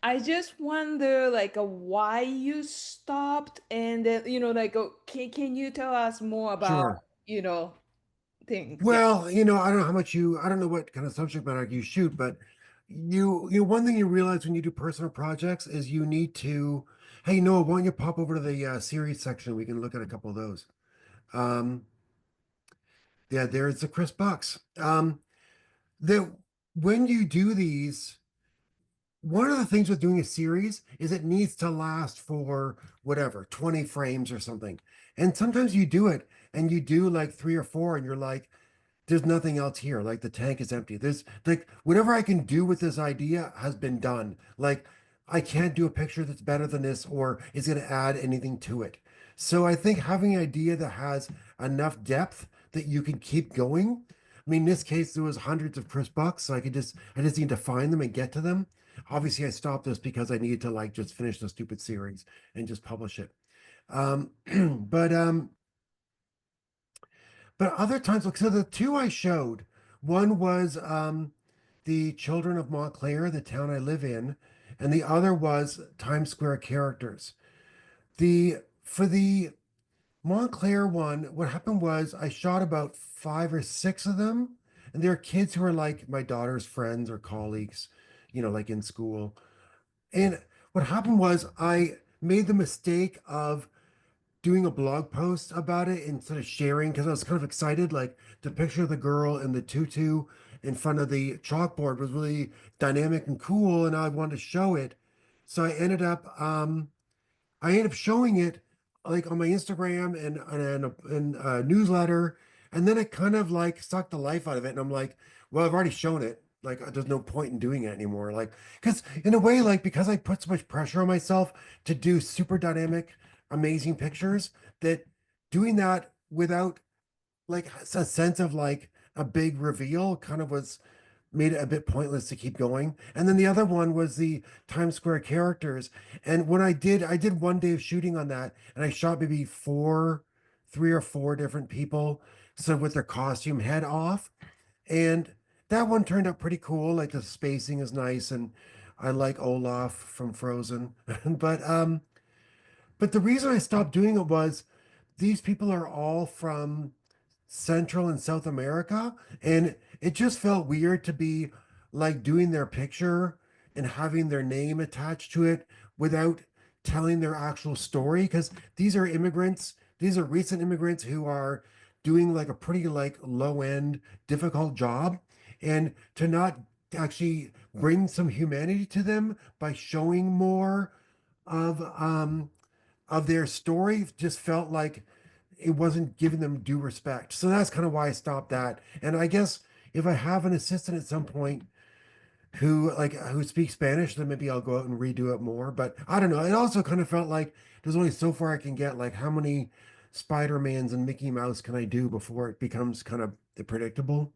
I just wonder, like, why you stopped, and then like, can you tell us more about Sure. things? Yeah. Well, I don't know how much I don't know what kind of subject matter you shoot, but one thing you realize when you do personal projects is you need to, hey, Noah, why don't you pop over to the series section? We can look at a couple of those. Um, yeah, there's the Chris Bucks. The When you do these, one of the things with doing a series is it needs to last for whatever, 20 frames or something. And sometimes you do it and you do like 3 or 4 and you're like, there's nothing else here. Like the tank is empty. There's like whatever I can do with this idea has been done. Like I can't do a picture that's better than this or is going to add anything to it. So I think having an idea that has enough depth that you can keep going. I mean, in this case, there was hundreds of Chris Bucks, so I just need to find them and get to them. Obviously, I stopped this because I needed to like just finish the stupid series and just publish it. Um, but um, but other times, like so the two I showed, one was the Children of Montclair, the town I live in, and the other was Times Square characters. The For the Montclair one, what happened was I shot about 5 or 6 of them, and they're kids who are like my daughter's friends or colleagues, like in school. And what happened was I made the mistake of doing a blog post about it instead of sharing because I was kind of excited. Like the picture of the girl in the tutu in front of the chalkboard was really dynamic and cool, and I wanted to show it. So I ended up showing it like on my Instagram and a newsletter, and then it kind of like sucked the life out of it. And I'm like, well, I've already shown it. Like, there's no point in doing it anymore. Like, because in a way, like because I put so much pressure on myself to do super dynamic, amazing pictures, that doing that without like a sense of like a big reveal kind of was made it a bit pointless to keep going. And then the other one was the Times Square characters. And when I did one day of shooting on that, and I shot maybe 3 or 4 different people, so with their costume head off. And that one turned out pretty cool. Like the spacing is nice, and I like Olaf from Frozen. But the reason I stopped doing it was these people are all from Central and South America, and it just felt weird to be like doing their picture and having their name attached to it without telling their actual story because these are immigrants, these are recent immigrants who are doing like a pretty like low end difficult job, and to not actually bring some humanity to them by showing more of um of their story just felt like it wasn't giving them due respect. So that's kind of why I stopped that. And I guess if I have an assistant at some point who speaks Spanish, then maybe I'll go out and redo it more. But I don't know. It also kind of felt like there's only so far I can get. Like how many Spider-Mans and Mickey Mouse can I do before it becomes kind of predictable?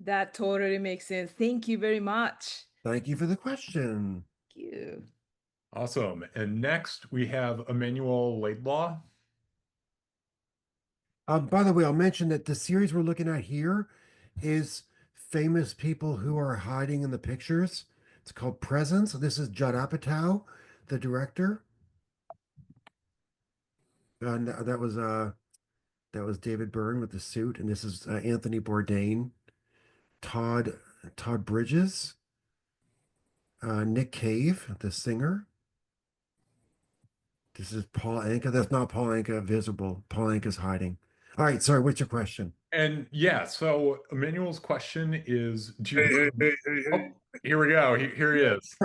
That totally makes sense. Thank you very much. Thank you for the question. Thank you. Awesome. And next we have Emmanuel Laidlaw. By the way, I'll mention that the series we're looking at here is famous people who are hiding in the pictures. It's called Presence. This is Judd Apatow, the director. And that was David Byrne with the suit, and this is Anthony Bourdain, Todd Todd Bridges, Nick Cave, the singer. This is Paul Anka. That's not Paul Anka visible. Paul Anka's hiding. All right, sorry, what's your question? And yeah, so Emmanuel's question is, do Hey, you? hey, hey, hey, hey. Oh, here we go. Here he is.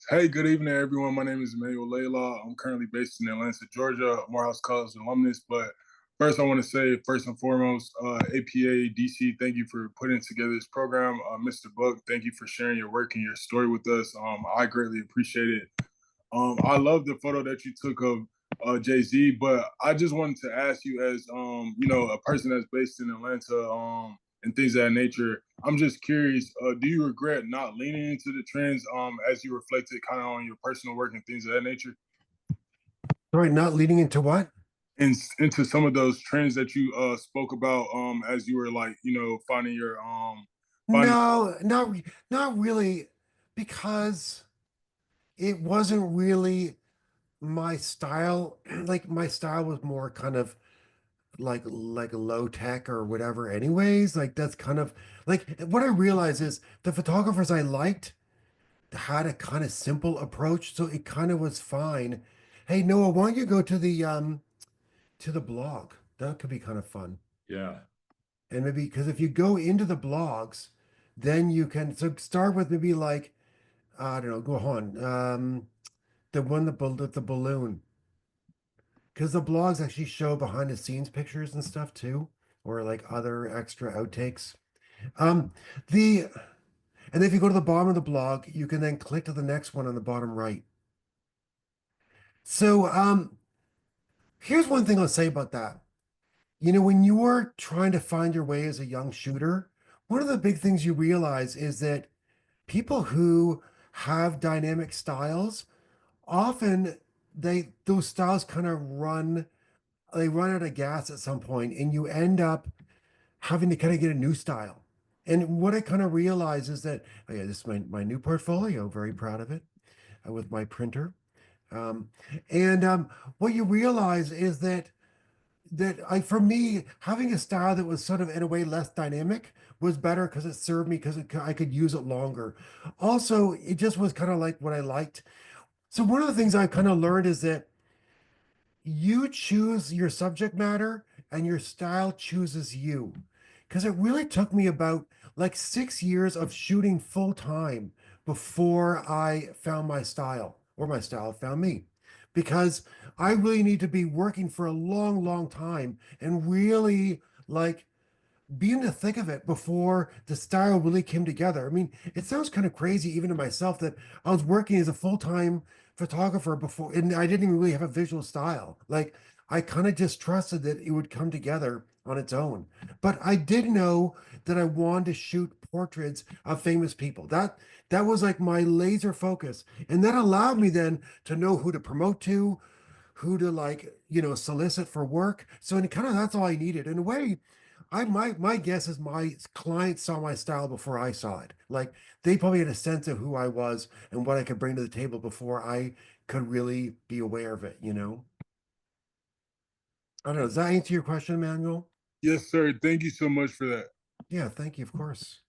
Hey, good evening, everyone. My name is Emmanuel Laylaw. I'm currently based in Atlanta, Georgia, Morehouse College alumnus. But first, I want to say, first and foremost, APA DC, thank you for putting together this program. Mr. Buck, thank you for sharing your work and your story with us. I greatly appreciate it. I love the photo that you took of Jay-Z, but I just wanted to ask you, as a person that's based in Atlanta, and things of that nature. I'm just curious, do you regret not leaning into the trends as you reflected kind of on your personal work and things of that nature? Sorry, not leading into what? And into some of those trends that you spoke about as you were like, finding your finding No, not really, because it wasn't really my style. Like my style was more kind of like low tech or whatever. Anyways, like that's kind of like what I realized is the photographers I liked had a kind of simple approach, so it kind of was fine. Hey Noah, why don't you go to the blog? That could be kind of fun. Yeah. And maybe because if you go into the blogs, then you can so start with maybe like I don't know, go on. The one with the balloon. Because the blogs actually show behind the scenes pictures and stuff too, or like other extra outtakes. Um, the and if you go to the bottom of the blog, you can then click to the next one on the bottom right. So here's one thing I'll say about that. You know, when you're trying to find your way as a young shooter, one of the big things you realize is that people who have dynamic styles often those styles kind of run out of gas at some point and you end up having to kind of get a new style. And what I kind of realize is that, oh yeah, this is my new portfolio, very proud of it, with my printer. Um, and what you realize is for me, having a style that was sort of in a way less dynamic was better because it served me because I could use it longer. Also, it just was kind of like what I liked. So one of the things I've kind of learned is that you choose your subject matter and your style chooses you. Because it really took me about like 6 years of shooting full time before I found my style or my style found me. Because I really need to be working for a long, long time and really like be in the thick of it before the style really came together. I mean, it sounds kind of crazy even to myself that I was working as a full-time photographer before and I didn't even really have a visual style. Like I kind of just trusted that it would come together on its own. But I did know that I wanted to shoot portraits of famous people. That was like my laser focus. And that allowed me then to know who to promote to, who to like, solicit for work. So and kind of that's all I needed. In a way, my guess is my clients saw my style before I saw it. Like they probably had a sense of who I was and what I could bring to the table before I could really be aware of it, I don't know. Does that answer your question, Emmanuel? Yes, sir. Thank you so much for that. Yeah, thank you, of course.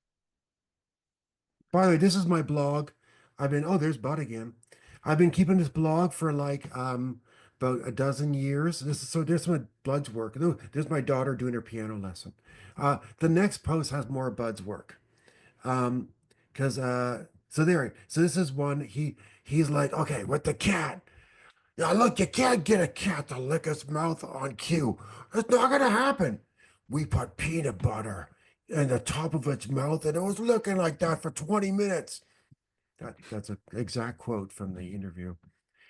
By the way, this is my blog. There's Bud again. I've been keeping this blog for like about a dozen years. There's my Bud's work. There's my daughter doing her piano lesson. The next post has more Bud's work. Because so this is one he's like, okay, with the cat. Now look, you can't get a cat to lick its mouth on cue. It's not gonna happen. We put peanut butter in the top of its mouth, and it was looking like that for 20 minutes. That's an exact quote from the interview.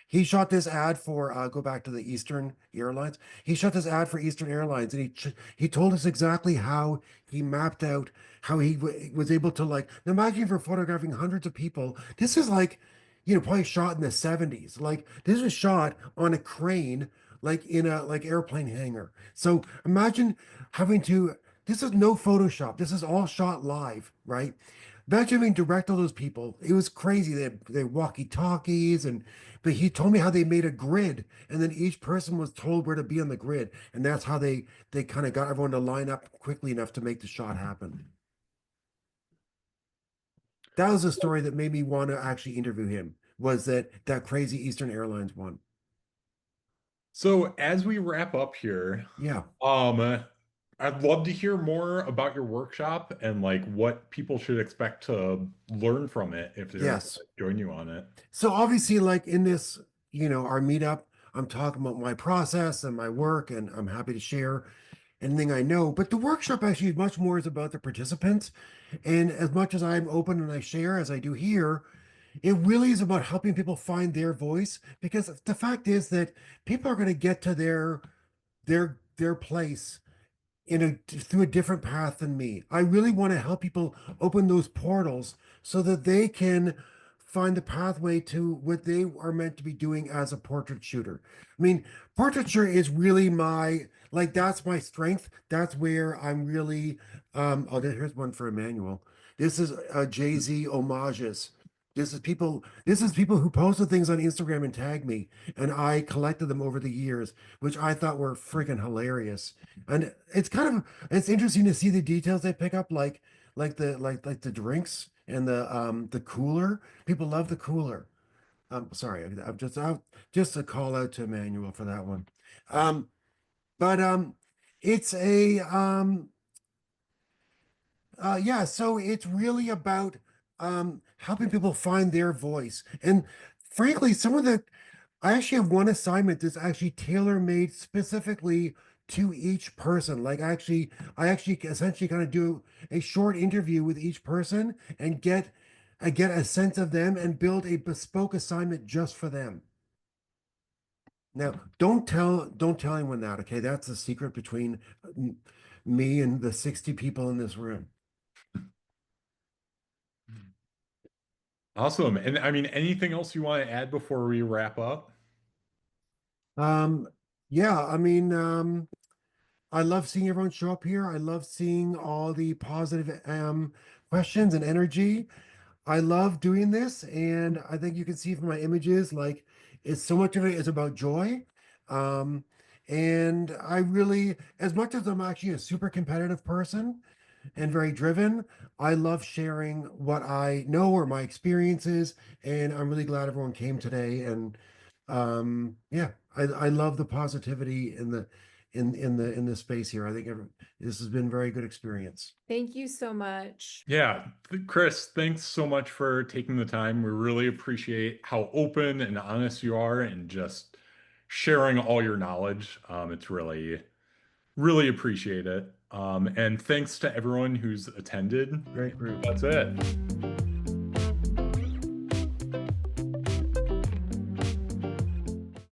He shot this ad for go back to the Eastern Airlines. He shot this ad for Eastern Airlines, and he told us exactly how he mapped out how he was able to like. Now imagine if you're photographing hundreds of people. This is like, probably shot in the 70s. Like this was shot on a crane, like in a like airplane hangar. So imagine having to. This is no Photoshop. This is all shot live, right? imagine having to direct all those people. It was crazy. They walkie-talkies, but he told me how they made a grid, and then each person was told where to be on the grid, and that's how they kind of got everyone to line up quickly enough to make the shot happen. That was a story that made me want to actually interview him. Was that crazy Eastern Airlines one? So as we wrap up here, Yeah. I'd love to hear more about your workshop and like what people should expect to learn from it if they're Yes. gonna join you on it. So obviously, like in this, our meetup, I'm talking about my process and my work, and I'm happy to share anything I know. But the workshop actually much more is about the participants. And as much as I'm open and I share as I do here, it really is about helping people find their voice, because the fact is that people are going to get to their place through a different path than me. I really want to help people open those portals so that they can find the pathway to what they are meant to be doing as a portrait shooter. I mean, portraiture is really that's my strength. That's where I'm really here's one for Emmanuel. This is Jay-Z homages. This is people who posted things on Instagram and tagged me, and I collected them over the years, which I thought were freaking hilarious. And it's interesting to see the details they pick up, like the drinks and the cooler. People love the cooler. Sorry, I'm just a call out to Emmanuel for that one. But it's a yeah, so it's really about helping people find their voice. And frankly, I actually have one assignment that's actually tailor-made specifically to each person. Like I actually essentially kind of do a short interview with each person and get a sense of them and build a bespoke assignment just for them. Now, don't tell anyone that, okay? That's a secret between me and the 60 people in this room. Awesome. And I mean, anything else you want to add before we wrap up? Yeah, I mean, I love seeing everyone show up here. I love seeing all the positive questions and energy. I love doing this, and I think you can see from my images, like it's so much of it is about joy. And I really, as much as I'm actually a super competitive person and very driven, I love sharing what I know or my experiences, and I'm really glad everyone came today. And yeah, I love the positivity in the space here. I think this has been a very good experience. Thank you so much. Yeah, Chris, thanks so much for taking the time. We really appreciate how open and honest you are and just sharing all your knowledge. It's really appreciate it. And thanks to everyone who's attended. Great group. That's it.